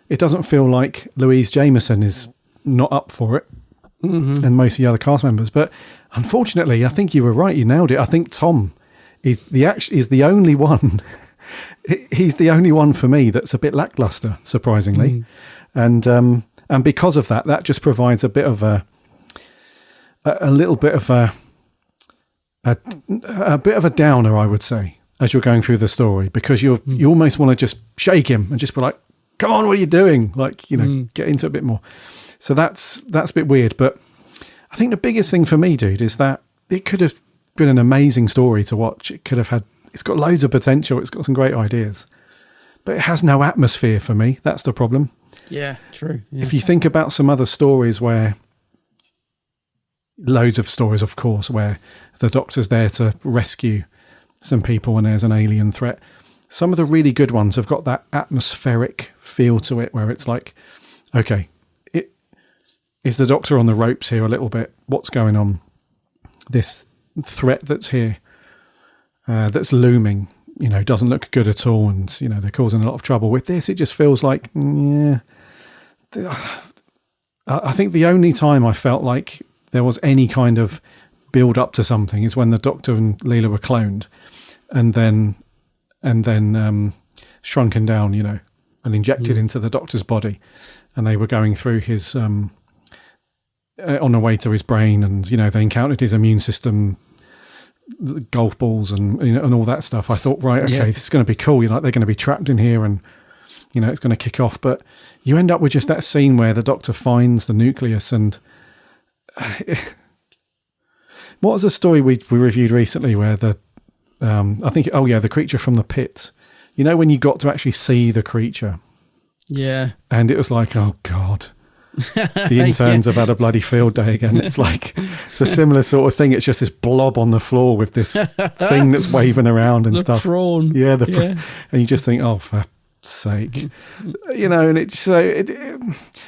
it doesn't feel like Louise Jameson is not up for it, and most of the other cast members. But unfortunately, I think you were right. You nailed it. I think Tom is the only one. He's the only one for me that's a bit lackluster, surprisingly, and because of that just provides a bit of a little bit of a bit of a downer, I would say, as you're going through the story, because you almost want to just shake him and just be like, "Come on, what are you doing?" Like, get into it a bit more. So that's a bit weird, but I think the biggest thing for me, dude, is that it could have been an amazing story to watch. It's got loads of potential. It's got some great ideas, but it has no atmosphere for me. That's the problem. Yeah, true. Yeah. If you think about some other stories loads of stories, of course, where the Doctor's there to rescue some people and there's an alien threat. Some of the really good ones have got that atmospheric feel to it, where it's like, okay, is the Doctor on the ropes here a little bit? What's going on? This threat that's here, that's looming, doesn't look good at all, and they're causing a lot of trouble. With this, it just feels like, I think the only time I felt like there was any kind of build up to something is when the Doctor and Leela were cloned, and then shrunken down, and injected into the Doctor's body, and they were going through his on the way to his brain, and they encountered his immune system, golf balls, and all that stuff. I thought, right, okay, this is going to be cool. They're going to be trapped in here, and it's going to kick off. But you end up with just that scene where the Doctor finds the nucleus, and what was the story we reviewed recently where the the creature from the pit. When you got to actually see the creature. Yeah. And it was like, oh, God. The interns have had a bloody field day again. It's like, it's a similar sort of thing. It's just this blob on the floor with this thing that's waving around and stuff. Prawn. Yeah, and you just think, oh, for sake. And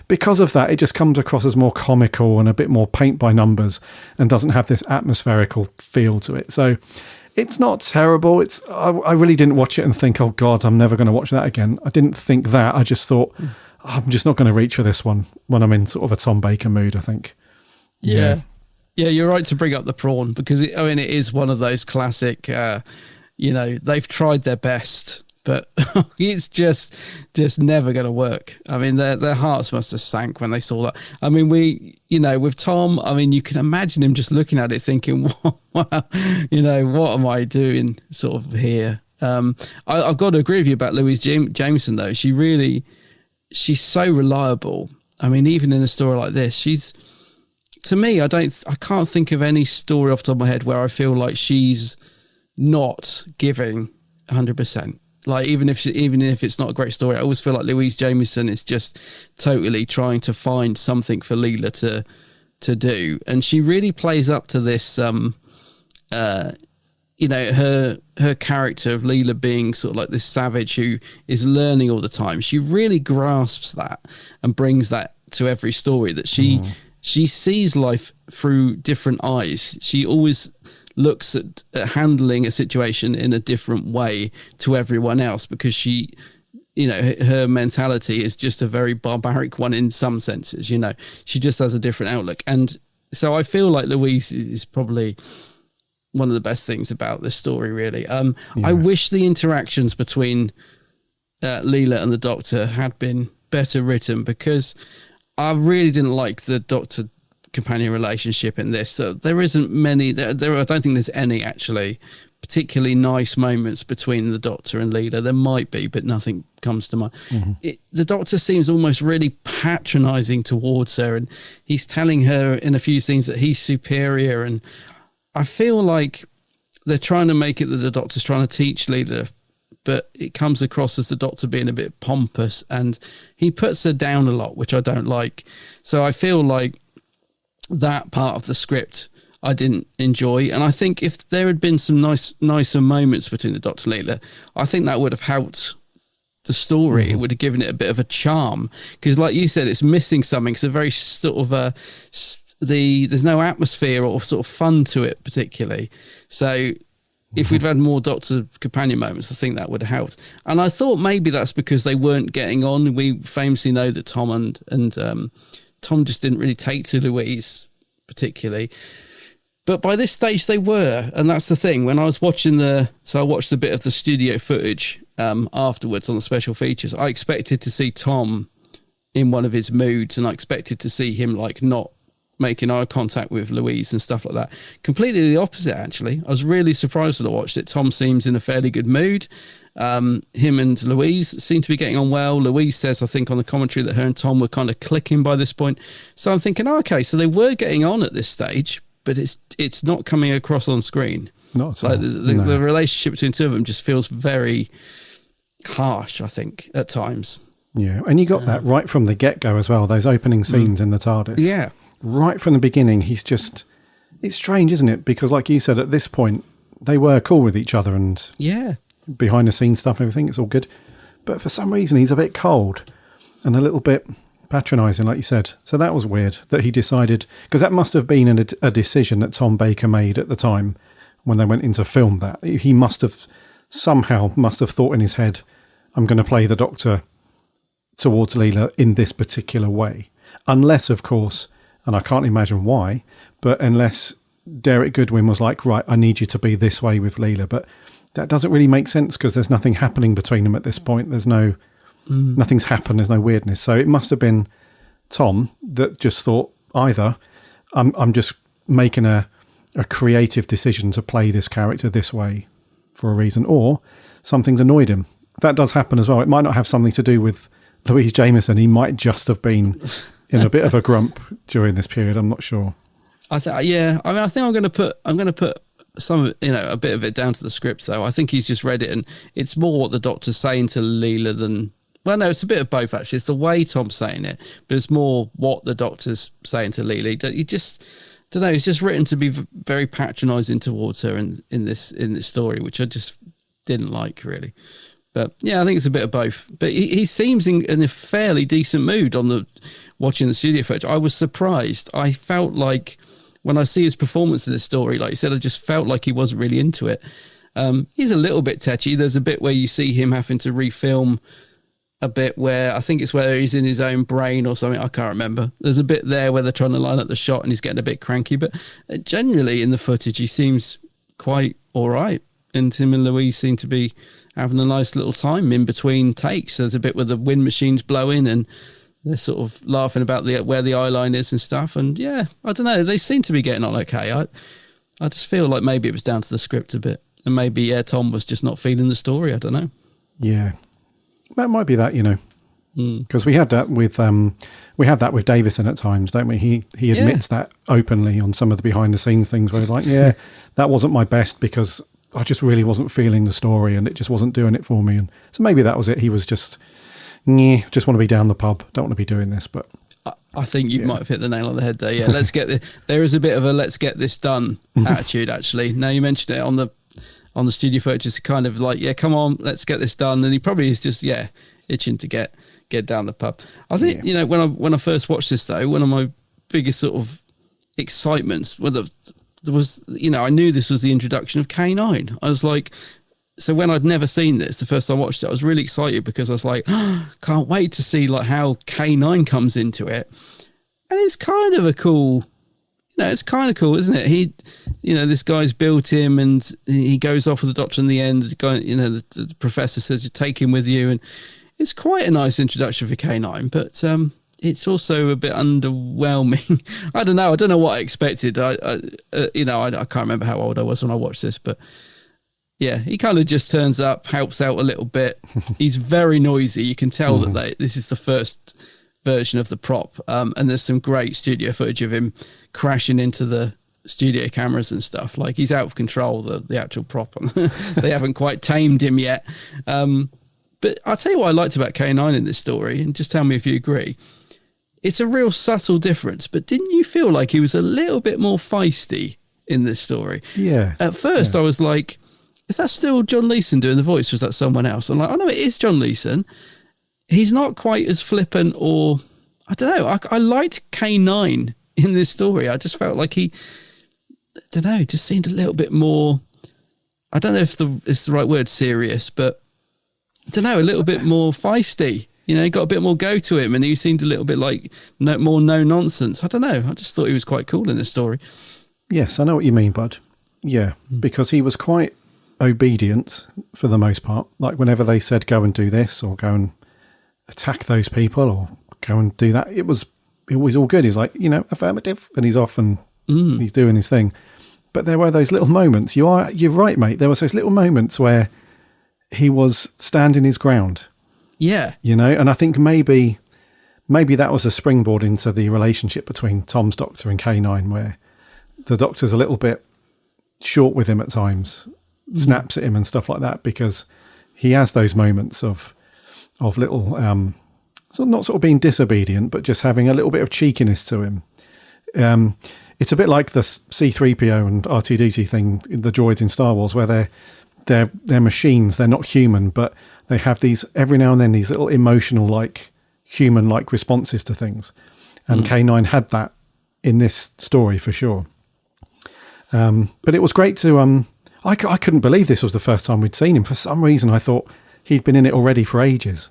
because of that, it just comes across as more comical and a bit more paint by numbers and doesn't have this atmospherical feel to it. So it's not terrible. I really didn't watch it and think, oh God, I'm never going to watch that again. I didn't think that. I just thought, I'm just not going to reach for this one when I'm in sort of a Tom Baker mood, I think. Yeah, you're right to bring up the prawn, because it is one of those classic, they've tried their best, but it's just never going to work. I mean, their hearts must have sank when they saw that. I mean, with Tom, I mean, you can imagine him just looking at it thinking, wow, what am I doing sort of here? I've got to agree with you about Louise Jameson, though. She's so reliable. I mean, even in a story like this, to me, I can't think of any story off the top of my head where I feel like she's not giving 100%. Like, even if it's not a great story, I always feel like Louise Jameson is just totally trying to find something for Leela to do, and she really plays up to this. Her character of Leela being sort of like this savage who is learning all the time. She really grasps that and brings that to every story. That she sees life through different eyes. She always looks at handling a situation in a different way to everyone else, because she, her mentality is just a very barbaric one in some senses. She just has a different outlook. And so I feel like Louise is probably one of the best things about this story, really. I wish the interactions between Leela and the Doctor had been better written, because I really didn't like the Doctor companion relationship in this. So there isn't many. I don't think there's any actually particularly nice moments between the Doctor and Leela. There might be, but nothing comes to mind. The Doctor seems almost really patronising towards her, and he's telling her in a few scenes that he's superior, and I feel like they're trying to make it that the Doctor's trying to teach Leela, but it comes across as the Doctor being a bit pompous, and he puts her down a lot, which I don't like. So I feel like that part of the script I didn't enjoy, and I think if there had been some nicer moments between the Doctor and Leela, I think that would have helped the story. It would have given it a bit of a charm, because like you said, it's missing something. It's a very sort of there's no atmosphere or sort of fun to it particularly. So if we'd had more Doctor companion moments, I think that would have helped. And I thought maybe that's because they weren't getting on. We famously know that Tom and Tom just didn't really take to Louise particularly. But by this stage they were, and that's the thing. When I was watching I watched a bit of the studio footage afterwards on the special features. I expected to see Tom in one of his moods, and I expected to see him like not making eye contact with Louise and stuff like that. Completely the opposite, actually. I was really surprised when I watched it. Tom seems in a fairly good mood. Him and Louise seem to be getting on well. Louise says, I think on the commentary, that her and Tom were kind of clicking by this point. So I'm thinking, okay, so they were getting on at this stage, but it's not coming across on screen. Not at all. The relationship between the two of them just feels very harsh, I think, at times. Yeah, and you got that right from the get-go as well, those opening scenes in the TARDIS. Yeah. Right from the beginning, it's strange, isn't it? Because like you said, at this point, they were cool with each other, and behind the scenes stuff and everything, it's all good. But for some reason, he's a bit cold and a little bit patronising, like you said. So that was weird that he decided, because that must have been a decision that Tom Baker made at the time when they went in to film that. He must have thought in his head, I'm going to play the Doctor towards Leela in this particular way. Unless, of course, and I can't imagine why, but unless Derek Goodwin was like, right, I need you to be this way with Leela. But that doesn't really make sense because there's nothing happening between them at this point. There's nothing's happened. There's no weirdness. So it must have been Tom that just thought either I'm just making a creative decision to play this character this way for a reason, or something's annoyed him. That does happen as well. It might not have something to do with Louise Jameson. He might just have been in a bit of a grump during this period. I'm not sure. I think I'm going to put some, a bit of it down to the script, though. I think he's just read it, and it's more what the Doctor's saying to Leela than. Well, no, it's a bit of both, actually. It's the way Tom's saying it, but it's more what the Doctor's saying to Leela. He just, don't know, it's just written to be very patronising towards her in this story, which I just didn't like, really. But yeah, I think it's a bit of both. But he seems in a fairly decent mood watching the studio footage. I was surprised. I felt like when I see his performance in this story, like you said, I just felt like he wasn't really into it. He's a little bit tetchy. There's a bit where you see him having to refilm a bit where I think it's where he's in his own brain or something. I can't remember. There's a bit there where they're trying to line up the shot and he's getting a bit cranky. But generally in the footage, he seems quite all right. And him and Louise seem to be having a nice little time in between takes. There's a bit where the wind machine's blowing and they're sort of laughing about where the eye line is and stuff. And yeah, I don't know. They seem to be getting on okay. I just feel like maybe it was down to the script a bit. And maybe Tom was just not feeling the story. I don't know. Yeah. That might be that, because we had that with Davison at times, don't we? He admits that openly on some of the behind the scenes things where he's like, yeah, that wasn't my best because I just really wasn't feeling the story and it just wasn't doing it for me. And so maybe that was it. He was just want to be down the pub. Don't want to be doing this. But I think you might have hit the nail on the head there. Yeah, there is a bit of a let's get this done attitude, actually. Now you mentioned it on the studio footage, it's kind of like, yeah, come on, let's get this done. And he probably is just, itching to get down the pub. I think, when I first watched this, though, one of my biggest sort of excitements, there was, I knew this was the introduction of K9. I was like, so when I'd never seen this, the first time I watched it, I was really excited because I was like, can't wait to see like how K9 comes into it. And it's kind of a cool... it's kind of cool, isn't it? This guy's built him and he goes off with the Doctor in the end. The guy, the professor says, you take him with you. And it's quite a nice introduction for K9, but it's also a bit underwhelming. I don't know. I don't know what I expected. I can't remember how old I was when I watched this, but yeah, he kind of just turns up, helps out a little bit. He's very noisy. You can tell that this is the first version of the prop, and there's some great studio footage of him crashing into the studio cameras and stuff. Like, he's out of control, the actual prop. They haven't quite tamed him yet. But I'll tell you what I liked about K9 in this story, and just tell me if you agree. It's a real subtle difference, but didn't you feel like he was a little bit more feisty in this story? Yeah. At first I was like, is that still John Leeson doing the voice, or is that someone else? I'm like, oh no, it is John Leeson. He's not quite as flippant, or I don't know. I liked K9 in this story. I just felt like he, I don't know, just seemed a little bit more, I don't know if it's the right word, serious, but I don't know, a little bit more feisty. He got a bit more go to him, and he seemed a little bit like more no nonsense. I don't know. I just thought he was quite cool in this story. Yes, I know what you mean, bud. Yeah, because he was quite obedient for the most part. Like, whenever they said go and do this, or go and attack those people, or go and do that, it was all good. He's like, affirmative, and he's off and he's doing his thing. But there were those little moments. You're right, mate. There was those little moments where he was standing his ground. Yeah. And I think maybe that was a springboard into the relationship between Tom's Doctor and K9, where the Doctor's a little bit short with him at times, snaps at him and stuff like that, because he has those moments of little, not sort of being disobedient, but just having a little bit of cheekiness to him. It's a bit like the C-3PO and R2-D2 thing, the droids in Star Wars, where they're machines, they're not human, but they have these, every now and then, these little emotional, like, human-like responses to things. And K9 had that in this story for sure. But it was great to... I couldn't believe this was the first time we'd seen him. For some reason, I thought he'd been in it already for ages.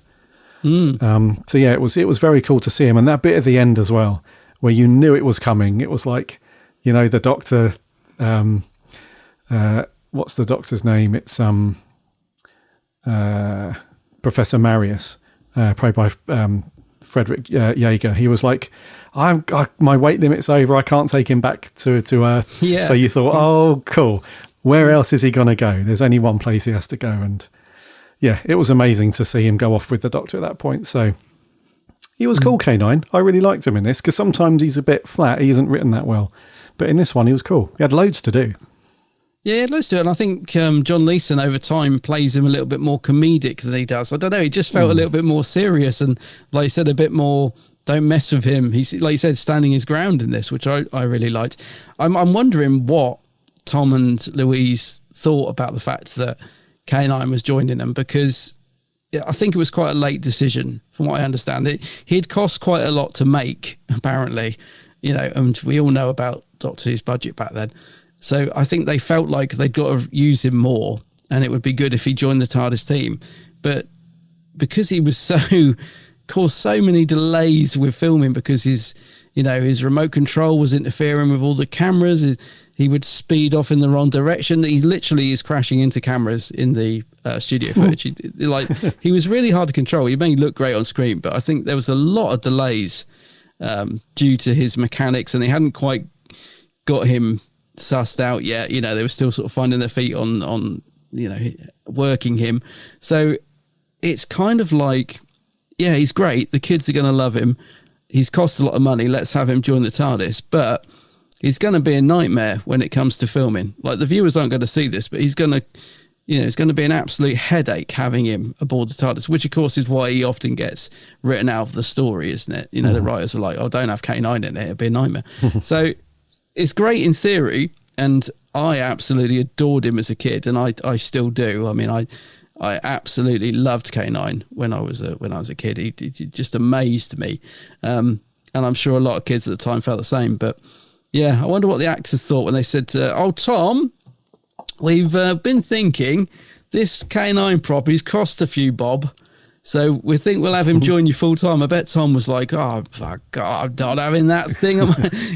So yeah, it was very cool to see him. And that bit at the end as well, where you knew it was coming. It was like, the doctor... what's the doctor's name? It's Professor Marius, played by Frederick Jaeger. He was like, my weight limit's over. I can't take him back to Earth. Yeah. So you thought, oh, cool. Where else is he going to go? There's only one place he has to go. And yeah, it was amazing to see him go off with the Doctor at that point. So he was cool, K9. I really liked him in this because sometimes he's a bit flat. He isn't written that well. But in this one, he was cool. He had loads to do. Yeah, he had loads to do. And I think John Leeson over time plays him a little bit more comedic than he does. I don't know. He just felt a little bit more serious and, like you said, a bit more... Don't mess with him. He's, like you said, standing his ground in this, which I really liked. I'm wondering what Tom and Louise thought about the fact that K9 was joining them, because I think it was quite a late decision, from what I understand. He'd cost quite a lot to make, apparently, and we all know about Doctor Who's budget back then. So I think they felt like they'd got to use him more, and it would be good if he joined the TARDIS team. But because he was caused so many delays with filming, because his remote control was interfering with all the cameras. He would speed off in the wrong direction. He literally is crashing into cameras in the studio footage. He was really hard to control. He made look great on screen, but I think there was a lot of delays due to his mechanics, and they hadn't quite got him sussed out yet. They were still sort of finding their feet on working him. So it's kind of like, yeah, he's great. The kids are going to love him. He's cost a lot of money. Let's have him join the TARDIS. But he's going to be a nightmare when it comes to filming. Like, the viewers aren't going to see this, but he's going to, it's going to be an absolute headache having him aboard the TARDIS, which of course is why he often gets written out of the story, isn't it? The writers are like, oh, don't have K9 in it. It'd be a nightmare. So it's great in theory. And I absolutely adored him as a kid. And I still do. I mean, I absolutely loved K9 when I was a kid. He just amazed me, and I'm sure a lot of kids at the time felt the same. But yeah, I wonder what the actors thought when they said, "Oh, Tom, we've been thinking this K9 prop. He's cost a few bob, so we think we'll have him join you full time." I bet Tom was like, "Oh, fuck, God, I'm not having that thing,"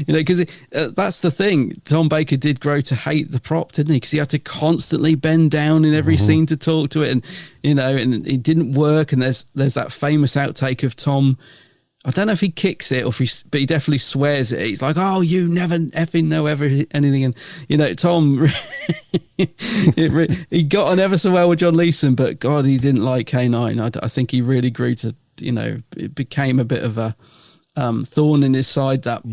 because that's the thing. Tom Baker did grow to hate the prop, didn't he? Because he had to constantly bend down in every scene to talk to it, and and it didn't work. And there's that famous outtake of Tom. I don't know if he kicks it but he definitely swears it. He's like, "Oh, you never effing know anything." And Tom, he got on ever so well with John Leeson, but God, he didn't like K9. I think he really grew to, it became a bit of a thorn in his side, that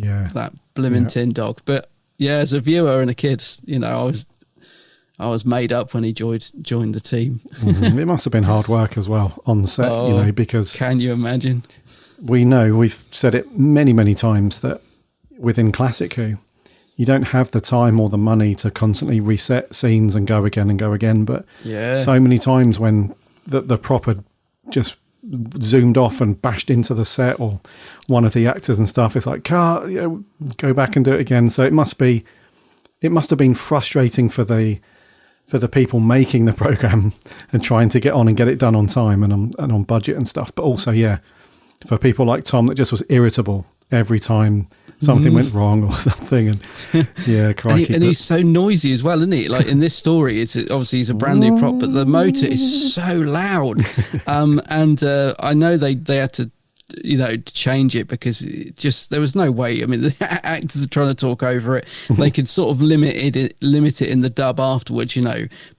blimmin' tin dog. But yeah, as a viewer and a kid, I was made up when he joined the team. It must have been hard work as well on the set, because can you imagine? We've said it many, many times that within Classic Who, you don't have the time or the money to constantly reset scenes and go again. But so many times when the prop had just zoomed off and bashed into the set, or one of the actors and stuff, it's like, go back and do it again. So it must have been frustrating for the people making the program and trying to get on and get it done on time and on budget and stuff. But also, for people like Tom, that just was irritable every time something went wrong or something. And crikey. And he's so noisy as well, isn't he? Like in this story, obviously he's a brand new prop, but the motor is so loud. And I know they had to, change it because there was no way. I mean, the actors are trying to talk over it. They could sort of limit it in the dub afterwards,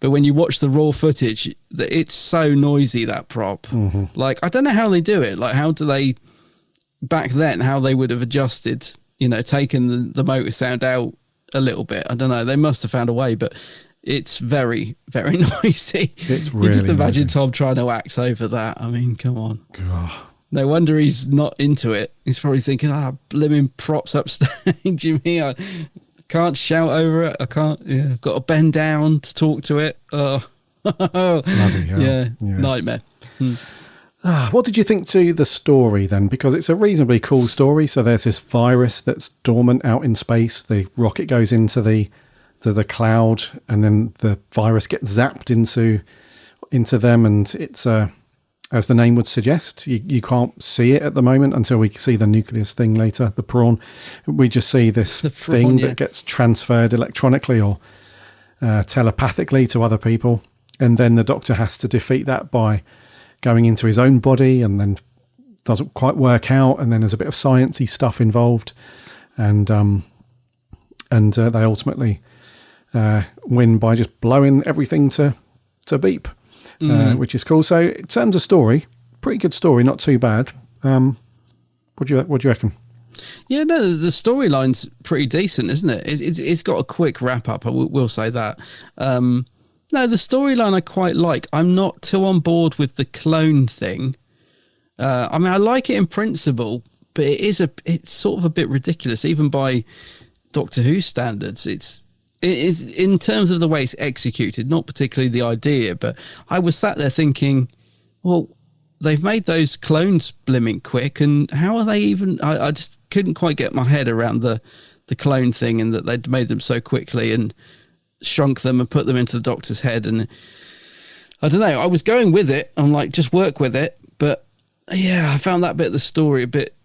But when you watch the raw footage, it's so noisy, that prop. Like, I don't know how they do it. Like, how do they, back then, how they would have adjusted, taken the motor sound out a little bit. I don't know. They must have found a way, but it's very, very noisy. It's really you just imagine noisy. Tom trying to act over that. I mean, come on. God. No wonder he's not into it. He's probably thinking, blimmin' props upstage, you mean? I can't shout over it. I can't, I've got to bend down to talk to it. Oh, Bloody hell. yeah, nightmare. What did you think to the story then? Because it's a reasonably cool story. So there's this virus that's dormant out in space. The rocket goes into the cloud, and then the virus gets zapped into them, and it's as the name would suggest, you can't see it at the moment until we see the nucleus thing later, the prawn. We just see this thing that gets transferred electronically or telepathically to other people, and then the Doctor has to defeat that by going into his own body, and then doesn't quite work out, and then there's a bit of sciencey stuff involved, and they ultimately win by just blowing everything to beep, which is cool. So in terms of story, pretty good story, not too bad. What do you reckon? Yeah, no, the storyline's pretty decent, isn't it? It's got a quick wrap up. I will say that. No, the storyline I quite like. I'm not too on board with the clone thing. I mean, I like it in principle, but it's sort of a bit ridiculous, even by Doctor Who standards. It is in terms of the way it's executed, not particularly the idea, but I was sat there thinking, well, they've made those clones blimming quick, and how are they even... I just couldn't quite get my head around the clone thing, and that they'd made them so quickly and shrunk them and put them into the Doctor's head. And I don't know, I was going with it. I'm like, just work with it. But yeah, I found that bit of the story a bit...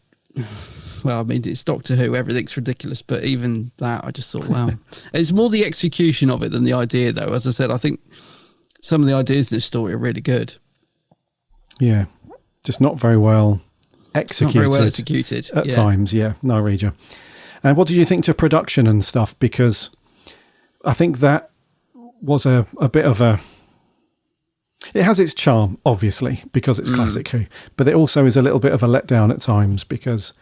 Well, I mean, it's Doctor Who, everything's ridiculous, but even that, I just thought, wow. It's more the execution of it than the idea, though. As I said, I think some of the ideas in this story are really good. Yeah. Just not very well executed. Not very well executed. At times, yeah. No, I read you. And what did you think to production and stuff? Because I think that was a bit of a... It has its charm, obviously, because it's classic Who. But it also is a little bit of a letdown at times, because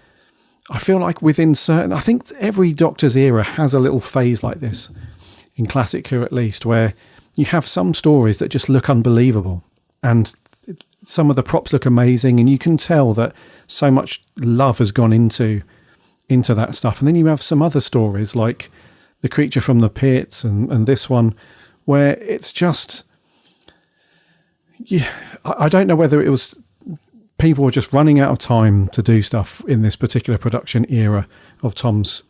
I feel like within certain... I think every Doctor's era has a little phase like this, in classic Who at least, where you have some stories that just look unbelievable, and some of the props look amazing, and you can tell that so much love has gone into that stuff. And then you have some other stories like The Creature from the Pit and this one, where it's just... Yeah, I don't know whether it was... People were just running out of time to do stuff in this particular production era of Tom's,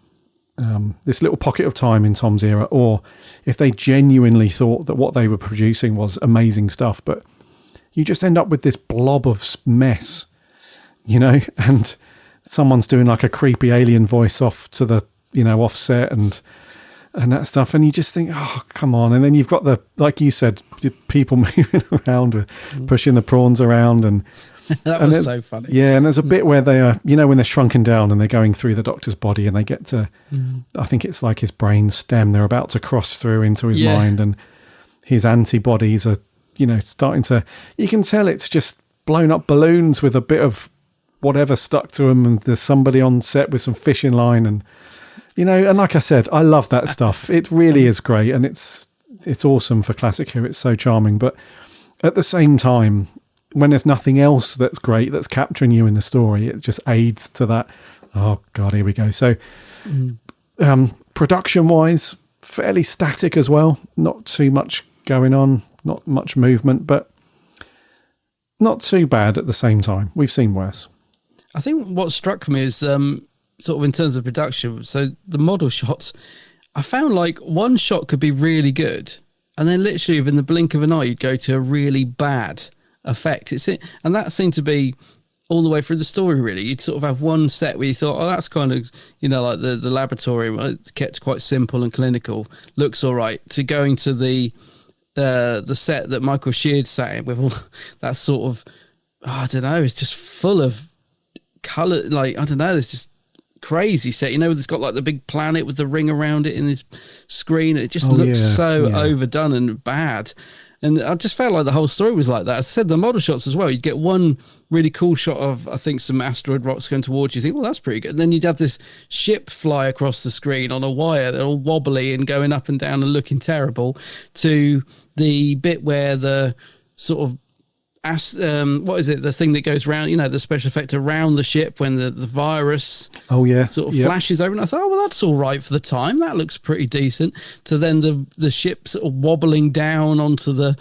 this little pocket of time in Tom's era, or if they genuinely thought that what they were producing was amazing stuff. But you just end up with this blob of mess, and someone's doing like a creepy alien voice off to the, offset and that stuff. And you just think, oh, come on. And then you've got the, like you said, people moving around, pushing the prawns around, and that was so funny. Yeah, and there's a bit where they are, when they're shrunken down and they're going through the Doctor's body, and they get to, I think it's like his brain stem, they're about to cross through into his mind, and his antibodies are, starting to, you can tell it's just blown up balloons with a bit of whatever stuck to them, and there's somebody on set with some fishing line, and, and like I said, I love that stuff. It really is great, and it's awesome for classic Who. It's so charming, but at the same time, when there's nothing else that's great that's capturing you in the story, it just aids to that. Oh God, here we go. So production wise, fairly static as well, not too much going on, not much movement, but not too bad at the same time. We've seen worse. I think what struck me is sort of in terms of production, so the model shots, I found like one shot could be really good, and then literally within the blink of an eye you'd go to a really bad effect. And that seemed to be all the way through the story, really. You'd sort of have one set where you thought, oh, that's kind of, like the laboratory, it's kept quite simple and clinical, looks all right, to going to the set that Michael Sheard sat in with all that sort of, I don't know, it's just full of colour, like, I don't know, it's just crazy set, it's got like the big planet with the ring around it in his screen. It just looks overdone and bad. And I just felt like the whole story was like that. As I said, the model shots as well. You'd get one really cool shot of, I think, some asteroid rocks going towards you. You think, well, that's pretty good. And then you'd have this ship fly across the screen on a wire. They're all wobbly and going up and down and looking terrible, to the bit where the sort of, what is it? The thing that goes around, the special effect around the ship when the virus sort of flashes over. And I thought, oh, well, that's all right for the time. That looks pretty decent. To then the ship sort of wobbling down onto the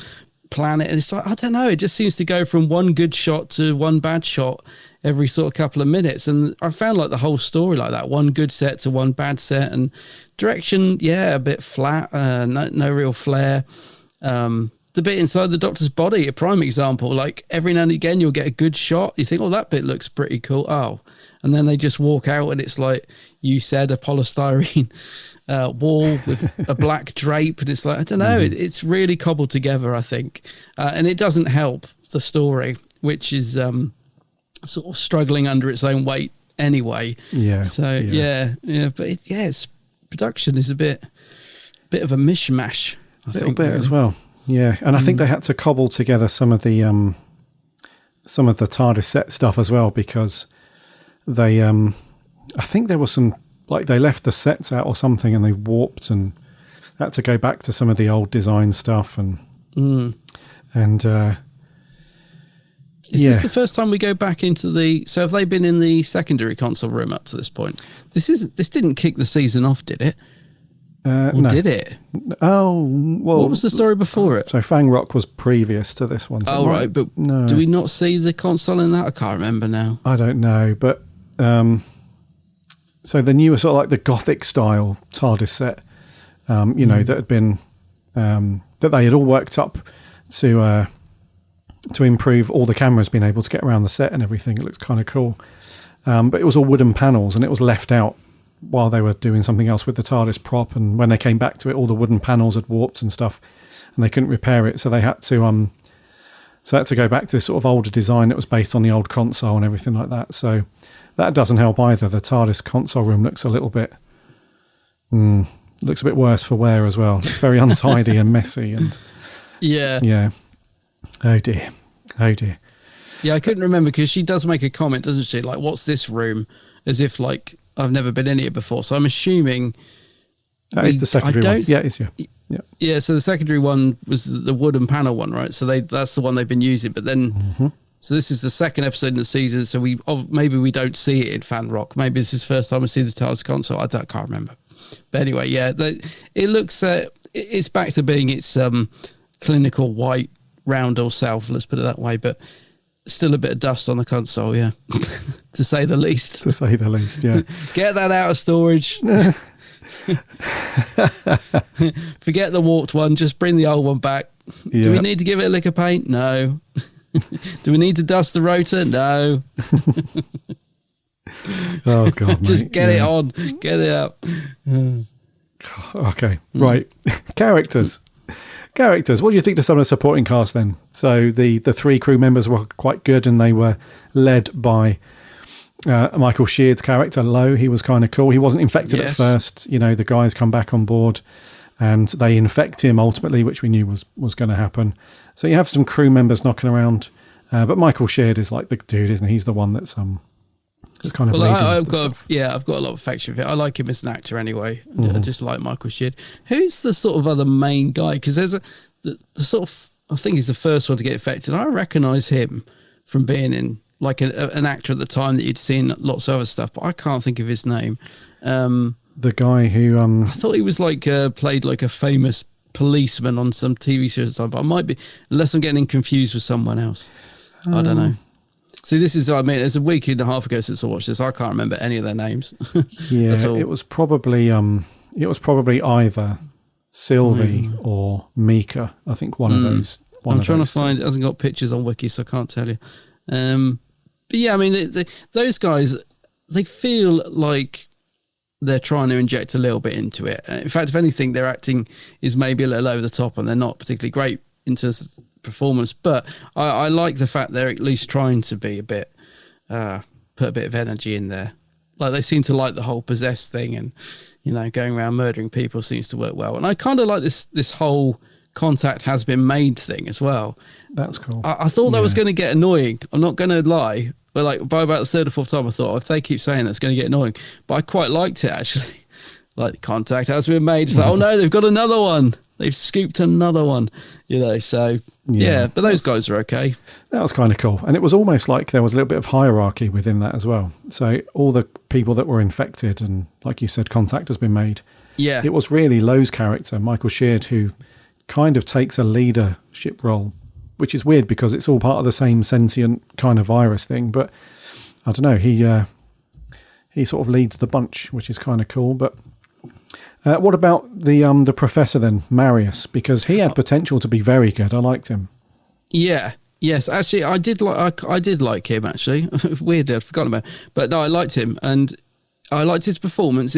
planet, and it's like, I don't know, it just seems to go from one good shot to one bad shot every sort of couple of minutes. And I found like the whole story like that, one good set to one bad set, and direction, a bit flat, no real flair. The bit inside the Doctor's body, a prime example, like every now and again you'll get a good shot, you think, oh, that bit looks pretty cool, and then they just walk out and it's like you said, a polystyrene wall with a black drape, and it's like, I don't know, it's really cobbled together, I think, and it doesn't help the story, which is sort of struggling under its own weight anyway. But its production is a bit of a mishmash, I think, bit as well. And I think they had to cobble together some of the TARDIS set stuff as well, because they I think there was some, like, they left the sets out or something and they warped and had to go back to some of the old design stuff, and is this the first time we go back into the? So have they been in the secondary console room up to this point? This didn't kick the season off, did it? Or no. did it? Oh, well. What was the story before it? So Fang Rock was previous to this one. So right, but no. Do we not see the console in that? I can't remember now. I don't know, but so the newer sort of like the Gothic style TARDIS set, that had been that they had all worked up to improve all the cameras being able to get around the set and everything. It looks kind of cool, but it was all wooden panels, and it was left out while they were doing something else with the TARDIS prop, and when they came back to it, all the wooden panels had warped and stuff, and they couldn't repair it, so they had to go back to this sort of older design that was based on the old console and everything like that. So that doesn't help either. The TARDIS console room looks a little bit worse for wear as well. It's very untidy and messy, and oh dear. Yeah, I couldn't remember, because she does make a comment, doesn't she? Like, what's this room? As if like I've never been in it before. So I'm assuming that is the secondary one. Yeah, it's Yeah, so the secondary one was the wooden panel one, right? So that's the one they've been using. But then, so this is the second episode in the season. So maybe we don't see it in Fan Rock. Maybe this is the first time we see the TARDIS console. I can't remember. But anyway, it looks it's back to being its clinical white roundel self. Let's put it that way. But still a bit of dust on the console, to say the least. To say the least, yeah. Get that out of storage. Forget the warped one. Just bring the old one back. Yeah. Do we need to give it a lick of paint? No. Do we need to dust the rotor? No. Oh God! Just get it on. Get it up. Okay, right. Characters. What do you think to some of the supporting cast then? So the three crew members were quite good, and they were led by Michael Sheard's character, Lowe. He was kind of cool. He wasn't infected at first. The guys come back on board and they infect him ultimately, which we knew was going to happen. So you have some crew members knocking around, but Michael Sheard is like the dude, isn't he? He's the one that's kind of. Well, I've got a lot of affection for him. I like him as an actor anyway. I just like Michael Sheard. Who's the sort of other main guy? Because there's the sort of, I think he's the first one to get affected. I recognise him from being in like an actor at the time that you'd seen lots of other stuff, but I can't think of his name. The guy who I thought he was like played like a famous policeman on some TV series, but I might be, unless I'm getting confused with someone else. I don't know. See, this is, it's a week and a half ago since I watched this. I can't remember any of their names. Yeah, it was probably either Sylvie or Mika. I think one of those. I'm trying to find. It hasn't got pictures on Wiki, so I can't tell you. But yeah, those guys, they feel like they're trying to inject a little bit into it. In fact, if anything, their acting is maybe a little over the top, and they're not particularly great into performance, but I like the fact they're at least trying to be a bit put a bit of energy in there. Like, they seem to like the whole possessed thing, and going around murdering people seems to work well. And I kind of like this whole contact has been made thing as well. That's cool. I thought that was going to get annoying. I'm not going to lie, but like by about the third or fourth time I thought, if they keep saying that, it's going to get annoying. But I quite liked it, actually. Like, contact has been made. It's like, oh no, they've got another one. They've scooped another one, so yeah, but those guys are okay. That was kind of cool. And it was almost like there was a little bit of hierarchy within that as well. So all the people that were infected, and like you said, contact has been made. Yeah. It was really Lowe's character, Michael Sheard, who kind of takes a leadership role which is weird because it's all part of the same sentient kind of virus thing. But I don't know, he sort of leads the bunch, which is kind of cool. But what about the professor then, Marius? Because he had potential to be very good. I liked him. Yeah. Yes, actually, I did like him. Actually, weirdly, I'd forgotten about it. But no, I liked him, and I liked his performance.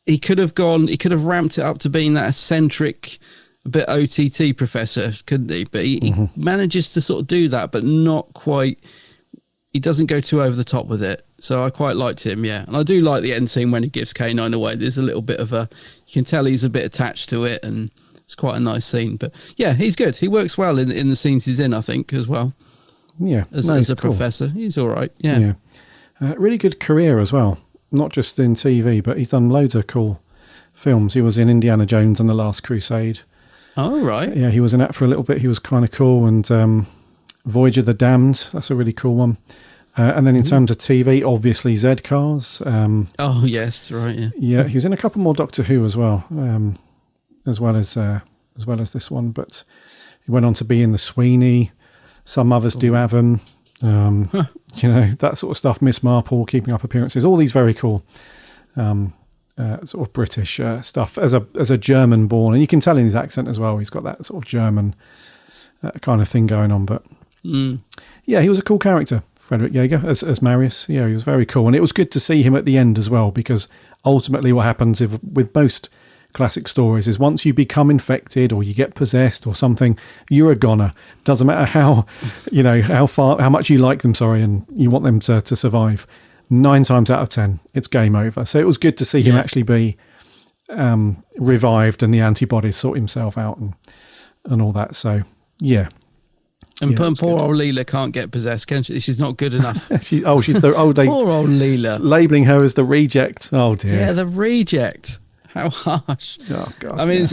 He could have ramped it up to being that eccentric, a bit OTT professor, couldn't he? But he manages to sort of do that, but not quite. He doesn't go too over the top with it. So I quite liked him, yeah. And I do like the end scene when he gives K9 away. There's a little bit of you can tell he's a bit attached to it, and it's quite a nice scene. But yeah, he's good. He works well in the scenes he's in, I think, as well. Yeah. As a cool. professor. He's all right, yeah. Really good career as well. Not just in TV, but he's done loads of cool films. He was in Indiana Jones and the Last Crusade. Oh, right. Yeah, he was in that for a little bit. He was kind of cool. And Voyage of the Damned, that's a really cool one. And then in terms of TV, obviously Z-Cars. Oh, yes, right, yeah. Yeah, he was in a couple more Doctor Who as well as this one. But he went on to be in The Sweeney. Some others do have him. You know, that sort of stuff. Miss Marple, Keeping Up Appearances, all these very cool sort of British stuff as a German born, and you can tell in his accent as well, he's got that sort of German kind of thing going on. But yeah, he was a cool character, Frederick Jaeger as Marius. Yeah, he was very cool, and it was good to see him at the end as well, because ultimately what happens with most classic stories is once you become infected or you get possessed or something, you're a goner. Doesn't matter how much you like them, and you want them to survive. 9 times out of 10, it's game over. So it was good to see him actually be revived and the antibodies sort himself out and all that. So yeah. And poor old Leela can't get possessed, can she? She's not good enough. She's the poor old Leela. Labelling her as the reject. Oh dear. Yeah, the reject. How harsh. Oh, God. I mean,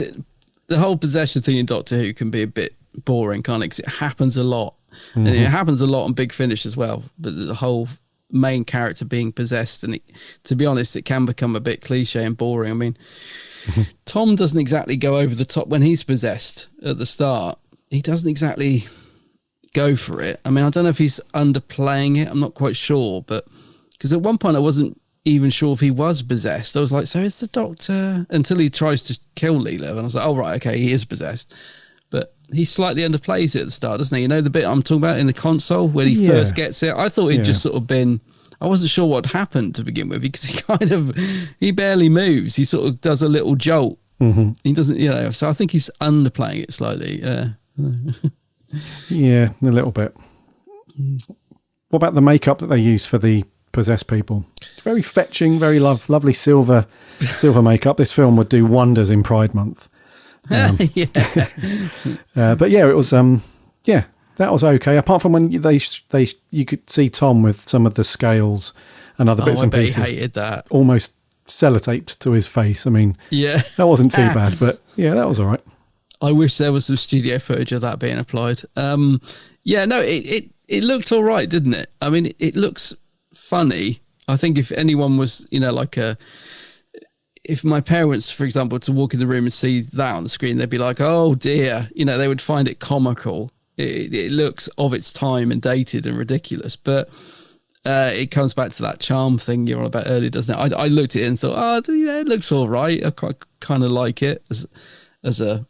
the whole possession thing in Doctor Who can be a bit boring, can't it? Because it happens a lot. And it happens a lot on Big Finish as well. But the whole main character being possessed, and to be honest, it can become a bit cliche and boring. I mean, Tom doesn't exactly go over the top when he's possessed at the start. He doesn't exactly go for it. I mean, I don't know if he's underplaying it. I'm not quite sure. But because at one point I wasn't even sure if he was possessed. I was like, so is the Doctor, until he tries to kill Leela, and I was like, oh right, okay, he is possessed. But he slightly underplays it at the start, doesn't he? You know the bit I'm talking about in the console when he first gets it? I thought he'd just sort of been, I wasn't sure what happened to begin with, because he barely moves. He sort of does a little jolt. He doesn't, so I think he's underplaying it slightly. Yeah, a little bit. What about the makeup that they use for the possessed people? It's very fetching, very lovely silver makeup. This film would do wonders in Pride Month. But yeah, it was that was okay. Apart from when you could see Tom with some of the scales and other bits and pieces. He hated that. Almost sellotaped to his face. I mean, that wasn't too bad, but yeah, that was all right. I wish there was some studio footage of that being applied. It looked all right, didn't it? I mean, it looks funny. I think if anyone was, if my parents, for example, to walk in the room and see that on the screen, they'd be like, oh dear, they would find it comical. It looks of its time and dated and ridiculous, but it comes back to that charm thing you were on about earlier, doesn't it? I looked at it and thought, it looks all right. I kind of like it as a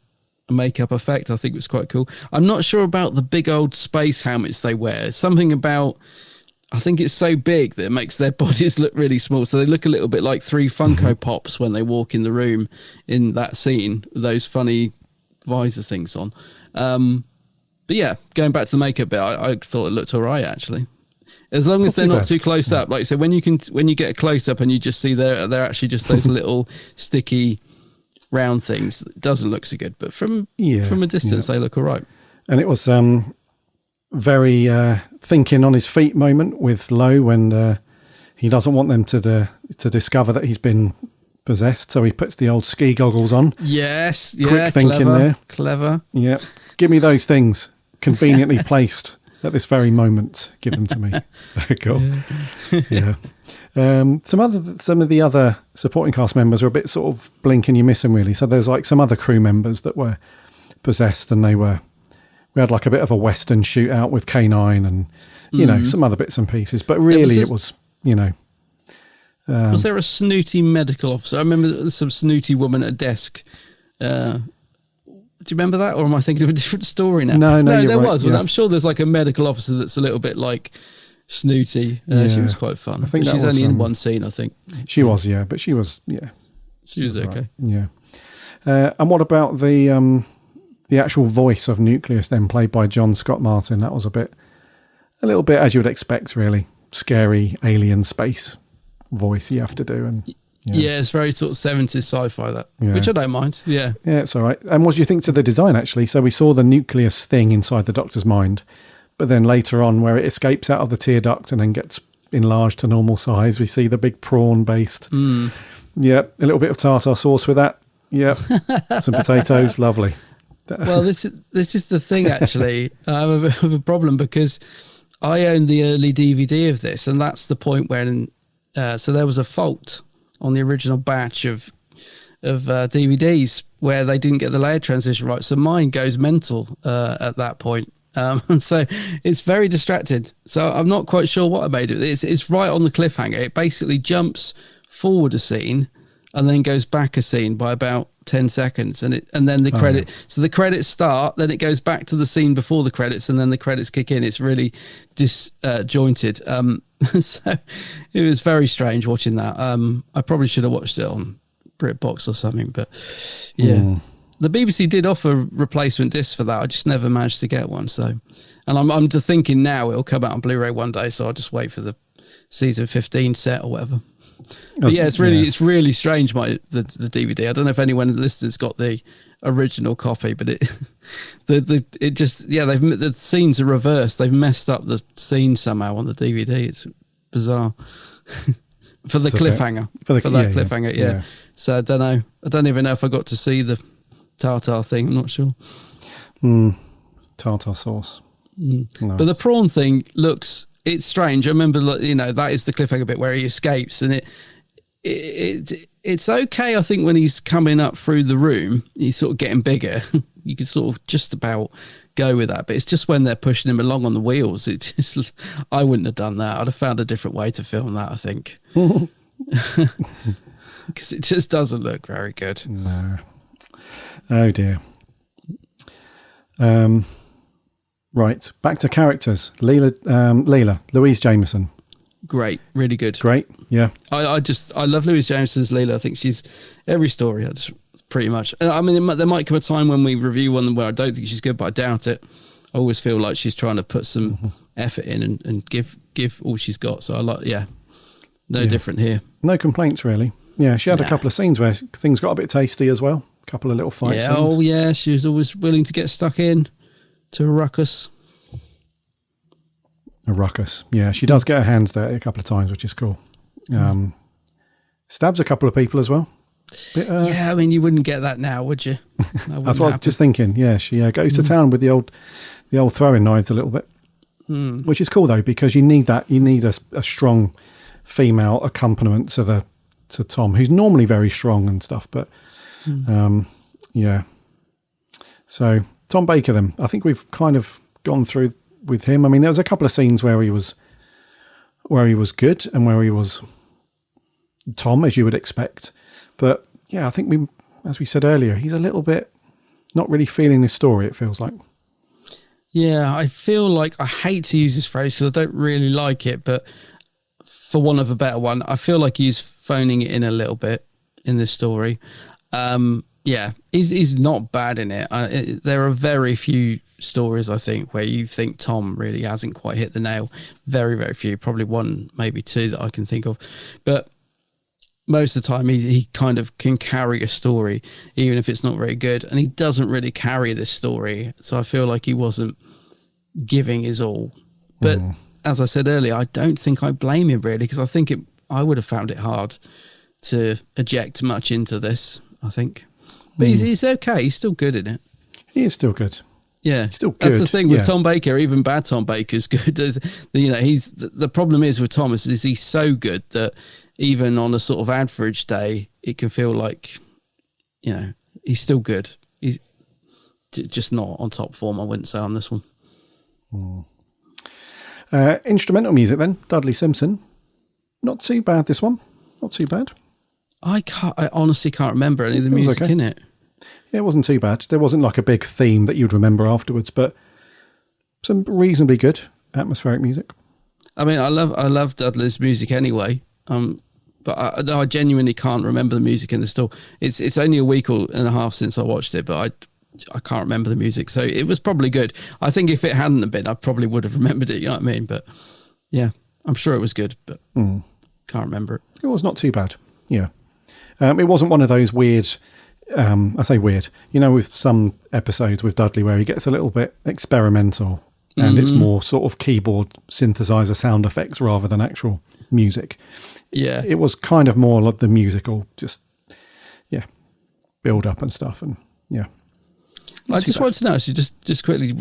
makeup effect. I think it was quite cool. I'm not sure about the big old space helmets they wear. Something about, I think it's so big that it makes their bodies look really small. So they look a little bit like 3 Funko Pops when they walk in the room in that scene, with those funny visor things on. But yeah, going back to the makeup bit, I thought it looked all right, actually. As long as they're not too close up. Like I said, when you get a close up and you just see they're actually just those little sticky round things, it doesn't look so good. But from a distance, they look all right. And it was very thinking on his feet moment with Lo when he doesn't want them to discover that he's been possessed, so he puts the old ski goggles on. Yes, quick thinking there. Clever. Yeah, give me those things conveniently placed at this very moment. Give them to me. Very cool. Yeah. Some of the other supporting cast members are a bit sort of blink and you miss them, really. So there's like some other crew members that were possessed, and we we had like a bit of a Western shootout with K9 and, you know, some other bits and pieces. But really it was, you know. Was there a snooty medical officer? I remember there was some snooty woman at a desk. Do you remember that? Or am I thinking of a different story now? No, there right, was. yeah. I'm sure there's like a medical officer that's a little bit like snooty. She was quite fun. I think but she's only in one scene, I think. She was, yeah. But she was, yeah. She was okay. Right. Yeah. And what about the actual voice of Nucleus then, played by John Scott Martin? That was a little bit as you would expect, really. Scary alien space voice you have to do. And yeah, it's very sort of 70s sci-fi, that, which I don't mind. Yeah. Yeah, it's all right. And what do you think to the design, actually? So we saw the Nucleus thing inside the Doctor's mind, but then later on where it escapes out of the tear duct and then gets enlarged to normal size, we see the big prawn-based. Yeah, a little bit of tartar sauce with that. Yeah, some potatoes, lovely. Well, this is the thing, actually. I have a bit of a problem because I own the early DVD of this, and that's the point when... so there was a fault on the original batch of DVDs where they didn't get the layer transition right. So mine goes mental at that point. So it's very distracted. So I'm not quite sure what I made of it. It's right on the cliffhanger. It basically jumps forward a scene and then goes back a scene by about 10 seconds. And then the credit. So the credits start, then it goes back to the scene before the credits, and then the credits kick in. It's really disjointed. So it was very strange watching that. I probably should have watched it on BritBox or something, but yeah. The BBC did offer replacement discs for that. I just never managed to get one. So, and I'm just thinking now it'll come out on Blu-ray one day, so I'll just wait for the season 15 set or whatever. But yeah, it's really strange. The DVD. I don't know if anyone in the listeners got the original copy, but the scenes are reversed. They've messed up the scene somehow on the DVD. It's bizarre. For the cliffhanger. For that cliffhanger, yeah. So I don't know. I don't even know if I got to see the tartar thing. I'm not sure. Tartar sauce. Nice. But the prawn thing it's strange. I remember, that is the cliffhanger bit where he escapes, and it's okay. I think when he's coming up through the room, he's sort of getting bigger. You could sort of just about go with that, but it's just when they're pushing him along on the wheels. I wouldn't have done that. I'd have found a different way to film that, I think, because it just doesn't look very good. No. Oh dear. Right, back to characters. Leela, Louise Jameson. Great, really good. Great, yeah. I love Louise Jameson's Leela. I think she's every story. I just pretty much. I mean, there might come a time when we review one where I don't think she's good, but I doubt it. I always feel like she's trying to put some effort in and give all she's got. So no different here. No complaints really. Yeah, she had a couple of scenes where things got a bit tasty as well. A couple of little fight scenes. Oh yeah, she was always willing to get stuck in to a ruckus. A ruckus. Yeah, she does get her hands dirty a couple of times, which is cool. Stabs a couple of people as well. I mean, you wouldn't get that now, would you? That's what I was just thinking. Yeah, she goes to town with the old throwing knives a little bit, which is cool though, because you need that. You need a strong female accompaniment to Tom, who's normally very strong and stuff. But yeah. So Tom Baker, then I think we've kind of gone through with him. I mean, there was a couple of scenes where he was good and where he was Tom, as you would expect. But yeah, I think as we said earlier, he's a little bit not really feeling this story, it feels like. Yeah, I feel like, I hate to use this phrase because I don't really like it, but for want of a better one, I feel like he's phoning it in a little bit in this story. Yeah, he's not bad in it. There are very few stories, I think, where you think Tom really hasn't quite hit the nail. Very, very few. Probably one, maybe two that I can think of. But most of the time, he kind of can carry a story, even if it's not very good. And he doesn't really carry this story. So I feel like he wasn't giving his all. But as I said earlier, I don't think I blame him really, because I think I would have found it hard to eject much into this, I think. But he's okay. He's still good in it. He is still good. Yeah, he's still good. That's the thing with Tom Baker. Even bad Tom Baker's good. The problem is with Thomas is he's so good that even on a sort of average day, it can feel like, he's still good. just not on top form, I wouldn't say, on this one. Instrumental music then, Dudley Simpson. Not too bad, this one. Not too bad. I honestly can't remember any of the music in it. Yeah, it wasn't too bad. There wasn't like a big theme that you'd remember afterwards, but some reasonably good atmospheric music. I mean, I love Dudley's music anyway, but I genuinely can't remember the music in the store. It's only a week and a half since I watched it, but I can't remember the music, so it was probably good. I think if it hadn't have been, I probably would have remembered it, you know what I mean? But yeah, I'm sure it was good, but can't remember it. It was not too bad, yeah. It wasn't one of those weird, I say weird, with some episodes with Dudley where he gets a little bit experimental and it's more sort of keyboard synthesizer sound effects rather than actual music. Yeah. It was kind of more like the musical, just, build up and stuff. And I just wanted to know, so just quickly,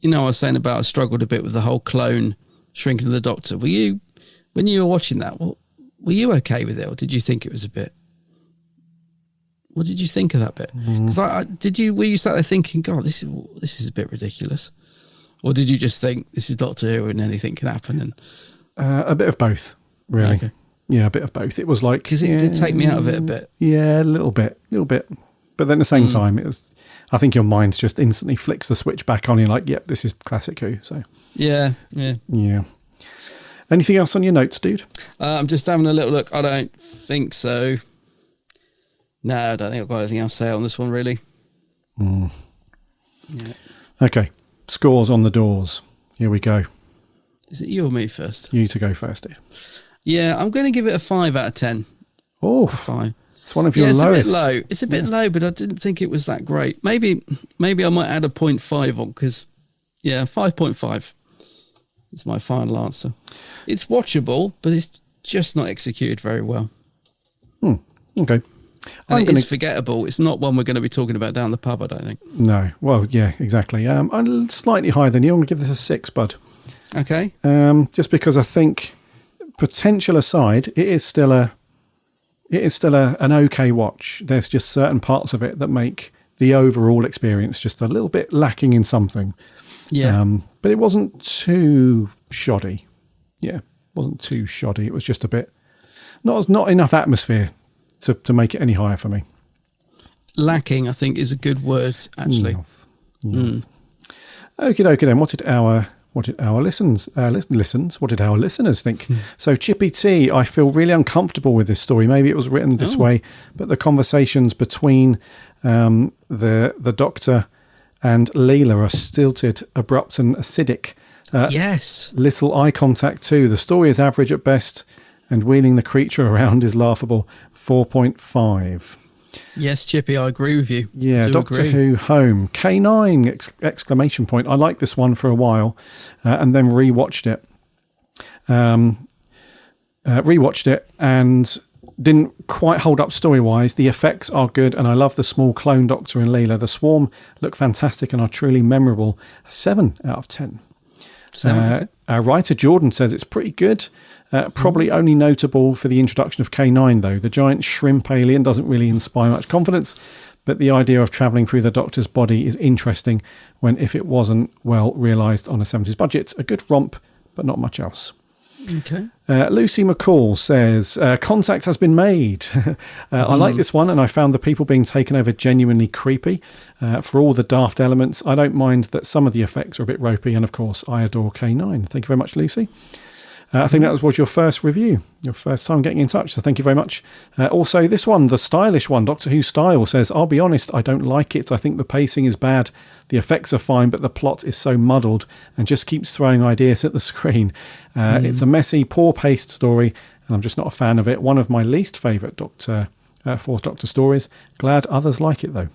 I was saying about I struggled a bit with the whole clone shrinking to the Doctor. When you were watching that, were you okay with it, or did you think it was a bit? What did you think of that bit? Because were you sat there thinking, God, this is a bit ridiculous, or did you just think this is Doctor Who and anything can happen? And a bit of both, really. Okay. Yeah, a bit of both. It was like because it did take me out of it a bit. Yeah, a little bit. But then at the same time, it was. I think your mind just instantly flicks the switch back on. You're like, yep, this is classic Who. So yeah. Anything else on your notes, dude? I'm just having a little look. I don't think so. No, I don't think I've got anything else to say on this one, really. Yeah. Okay, scores on the doors. Here we go. Is it you or me first? You to go first, dude. Yeah, I'm going to give it a 5 out of 10. Oh, 5. It's one of your lowest. It's a bit low. It's a bit low, but I didn't think it was that great. Maybe I might add a 0.5 on because, 5.5 is my final answer. It's watchable, but it's just not executed very well. Okay. And it is forgettable. It's not one we're going to be talking about down the pub, I don't think. No. Well, yeah, exactly. I'm slightly higher than you. I'm going to give this a 6, bud. Okay. Just because I think, potential aside, it is still an okay watch. There's just certain parts of it that make the overall experience just a little bit lacking in something. Yeah. But it wasn't too shoddy. Yeah, it wasn't too shoddy. It was just a bit, not enough atmosphere to make it any higher for me. Lacking, I think, is a good word, actually. Yes. Okie dokie then. What did our listeners think? So Chippy T, I feel really uncomfortable with this story. Maybe it was written this way, but the conversations between the Doctor and Leela are stilted, abrupt and acidic. Yes. Little eye contact too. The story is average at best and wheeling the creature around is laughable. 4.5. Yes, Chippy, I agree with you. Yeah, Doctor Who Home. K9 exclamation point. I liked this one for a while and then rewatched it. Rewatched it and didn't quite hold up story-wise. The effects are good and I love the small clone Doctor and Leela. The Swarm look fantastic and are truly memorable. 7 out of 10. 7. Our writer Jordan says it's pretty good. Probably only notable for the introduction of K9, though. The giant shrimp alien doesn't really inspire much confidence, but the idea of travelling through the Doctor's body is interesting when, if it wasn't well realised on a 70s budget, a good romp, but not much else. Okay. Lucy McCall says, contact has been made. I like this one, and I found the people being taken over genuinely creepy. For all the daft elements, I don't mind that some of the effects are a bit ropey, and of course, I adore K9. Thank you very much, Lucy. I think that was your first review, your first time getting in touch, so thank you very much. Also, this one, the stylish one, Doctor Who Style, says, I'll be honest, I don't like it. I think the pacing is bad. The effects are fine, but the plot is so muddled and just keeps throwing ideas at the screen. It's a messy, poor-paced story, and I'm just not a fan of it. One of my least favourite Fourth Doctor stories. Glad others like it, though.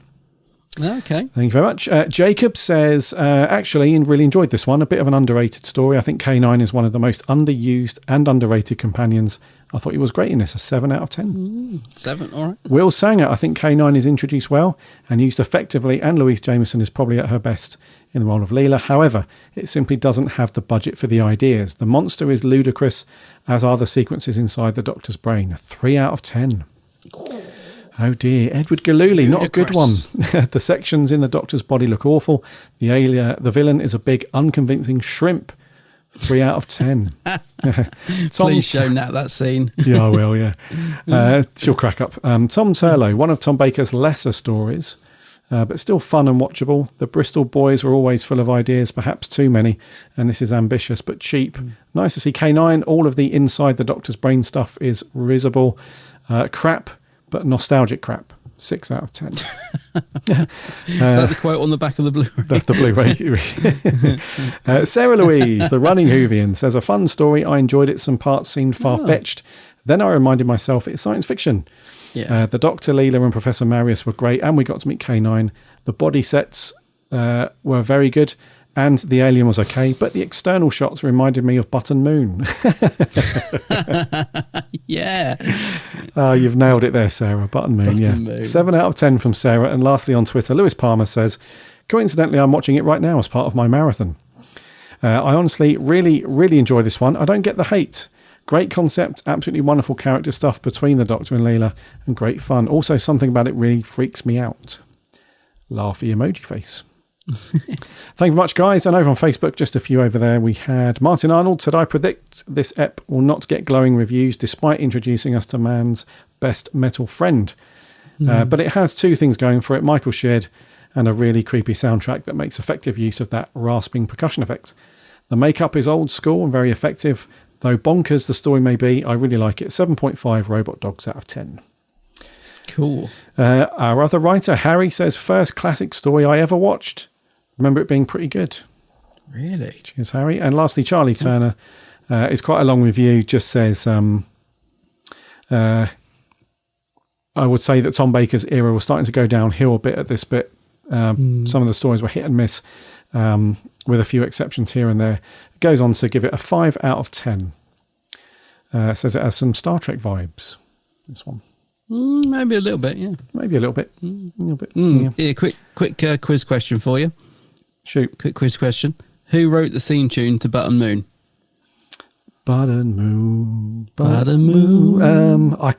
Okay. Thank you very much. Jacob says, actually, really enjoyed this one. A bit of an underrated story. I think K9 is one of the most underused and underrated companions. I thought he was great in this. A 7 out of 10. 7, all right. Will Sanger, I think K9 is introduced well and used effectively, and Louise Jameson is probably at her best in the role of Leela. However, it simply doesn't have the budget for the ideas. The monster is ludicrous, as are the sequences inside the Doctor's brain. A 3 out of 10. Oh dear, Edward Galooly, not a good one. The sections in the Doctor's body look awful. The villain is a big, unconvincing shrimp. 3 out of 10. Please show Nat that scene. Yeah, I will, yeah. She'll crack up. Tom Turlow, one of Tom Baker's lesser stories, but still fun and watchable. The Bristol boys were always full of ideas, perhaps too many, and this is ambitious but cheap. Nice to see K9. All of the inside the Doctor's brain stuff is risible. Crap, but nostalgic crap. 6 out of 10. Is that the quote on the back of the Blu-ray? That's the Blu-ray. Sarah Louise, the Running Hoovian, says, a fun story. I enjoyed it. Some parts seemed far-fetched. Then I reminded myself it's science fiction. Yeah. The Dr. Leela and Professor Marius were great, and we got to meet K9. The body sets were very good, and the alien was okay, but the external shots reminded me of Button Moon. Yeah. You've nailed it there, Sarah. Button Moon, Moon. 7 out of 10 from Sarah. And lastly on Twitter, Lewis Palmer says, coincidentally, I'm watching it right now as part of my marathon. I honestly really, really enjoy this one. I don't get the hate. Great concept, absolutely wonderful character stuff between the Doctor and Leela, and great fun. Also, something about it really freaks me out. Laughy emoji face. Thank you very much, guys. And over on Facebook, just a few over there, we had Martin Arnold said, I predict this ep will not get glowing reviews despite introducing us to man's best metal friend. But it has two things going for it. Michael Sheard and a really creepy soundtrack that makes effective use of that rasping percussion effects. The makeup is old school and very effective, though bonkers the story may be. I really like it. 7.5 robot dogs out of 10. Cool. Our other writer, Harry, says, first classic story I ever watched. Remember it being pretty good. Really? Cheers, Harry. And lastly, Charlie Turner. It's quite a long review. Just says, I would say that Tom Baker's era was starting to go downhill a bit at this bit. Some of the stories were hit and miss, with a few exceptions here and there. It goes on to give it a 5 out of 10. Says it has some Star Trek vibes, this one. Maybe a little bit, yeah. Maybe a little bit. Yeah. Yeah, quick quiz question for you. Shoot. Quick quiz question. Who wrote the theme tune to Button Moon? Button Moon. Button Moon. I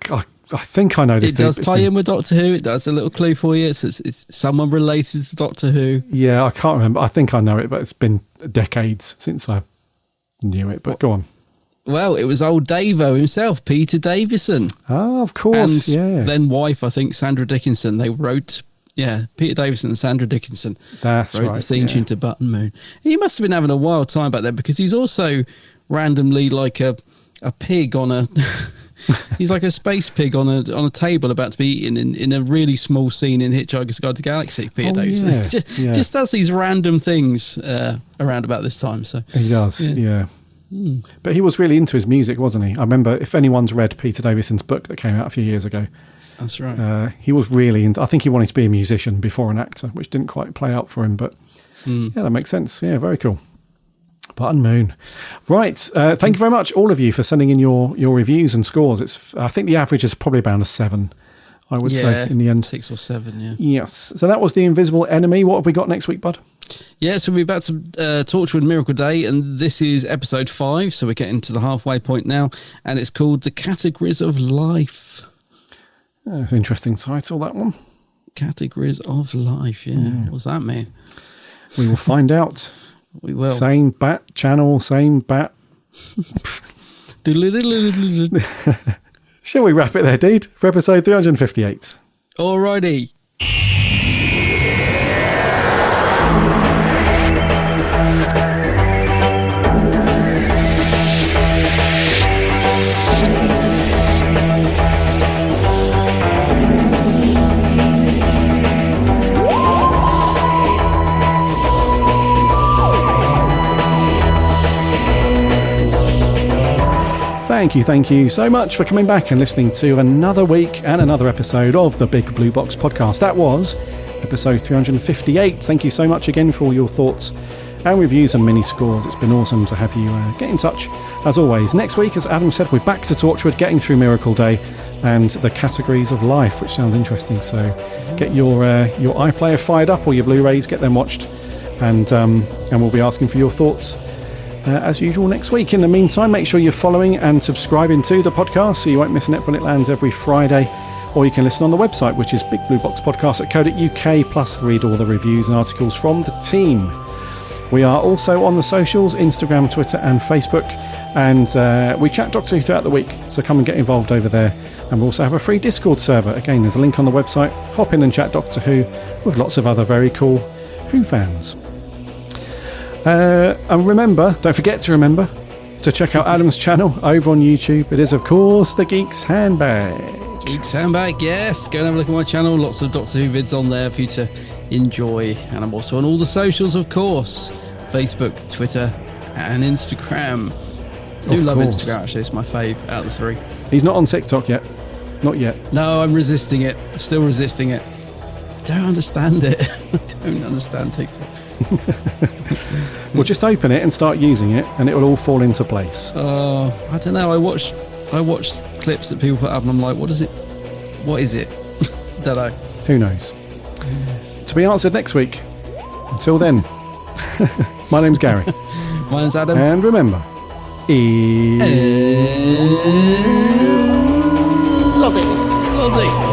think I know this. It does tie in with Doctor Who. It does a little clue for you. It's someone related to Doctor Who. Yeah, I can't remember. I think I know it, but it's been decades since I knew it. But go on. Well, it was old Davo himself, Peter Davison. Oh, of course, and then wife, I think, Sandra Dickinson. They wrote, Peter Davison and Sandra Dickinson. That's wrote right. the theme tune to Button Moon. He must have been having a wild time back then because he's also randomly like a pig on a... he's like a space pig on a table about to be eaten in a really small scene in Hitchhiker's Guide to the Galaxy. Peter Davison just does these random things around about this time. So he does, yeah. But he was really into his music, wasn't he? I remember, if anyone's read Peter Davison's book that came out a few years ago, that's right. He was really into. I think he wanted to be a musician before an actor, which didn't quite play out for him. But yeah, that makes sense. Yeah, very cool. Button Moon. Right. Thank you very much, all of you, for sending in your reviews and scores. I think the average is probably about a 7, I would say, in the end. 6 or 7, yeah. Yes. So that was The Invisible Enemy. What have we got next week, bud? Yeah, so we're about to Torchwood Miracle Day, and this is episode 5, so we're getting to the halfway point now, and it's called The Categories of Life. That's an interesting title, that one. Categories of Life, yeah. What does that mean? We will find out. We will. Same bat channel, same bat. Shall we wrap it there, Deed, for episode 358? Alrighty. Thank you so much for coming back and listening to another week and another episode of the Big Blue Box podcast. That was episode 358. Thank you so much again for all your thoughts and reviews and mini scores. It's been awesome to have you get in touch. As always, next week, as Adam said, we're back to Torchwood, getting through Miracle Day and the Categories of Life, which sounds interesting. So get your iPlayer fired up or your Blu-rays, get them watched, and we'll be asking for your thoughts as usual next week. In the meantime, make sure you're following and subscribing to the podcast so you won't miss an ep when it lands every Friday. or you can listen on the website, which is bigblueboxpodcast.co.uk, plus read all the reviews and articles from the team. We are also on the socials, Instagram, Twitter and Facebook, and we chat Doctor Who throughout the week, so come and get involved over there. And we also have a free Discord server. Again, there's a link on the website. Hop in and chat Doctor Who with lots of other very cool Who fans. And remember, don't forget to remember to check out Adam's channel over on YouTube. It is, of course, the Geek's Handbag. Geek's Handbag, yes. Go and have a look at my channel. Lots of Doctor Who vids on there for you to enjoy. And I'm also on all the socials, of course. Facebook, Twitter and Instagram. I do love Instagram, actually. It's my fave out of the three. He's not on TikTok yet. Not yet. No, I'm resisting it. Still resisting it. I don't understand it. I don't understand TikTok. Well, just open it and start using it, and it will all fall into place. I don't know. I watch clips that people put up, and I'm like, what is it? Don't know. Who knows? To be answered next week. Until then, my name's Gary. My name's Adam. And remember, LFCC.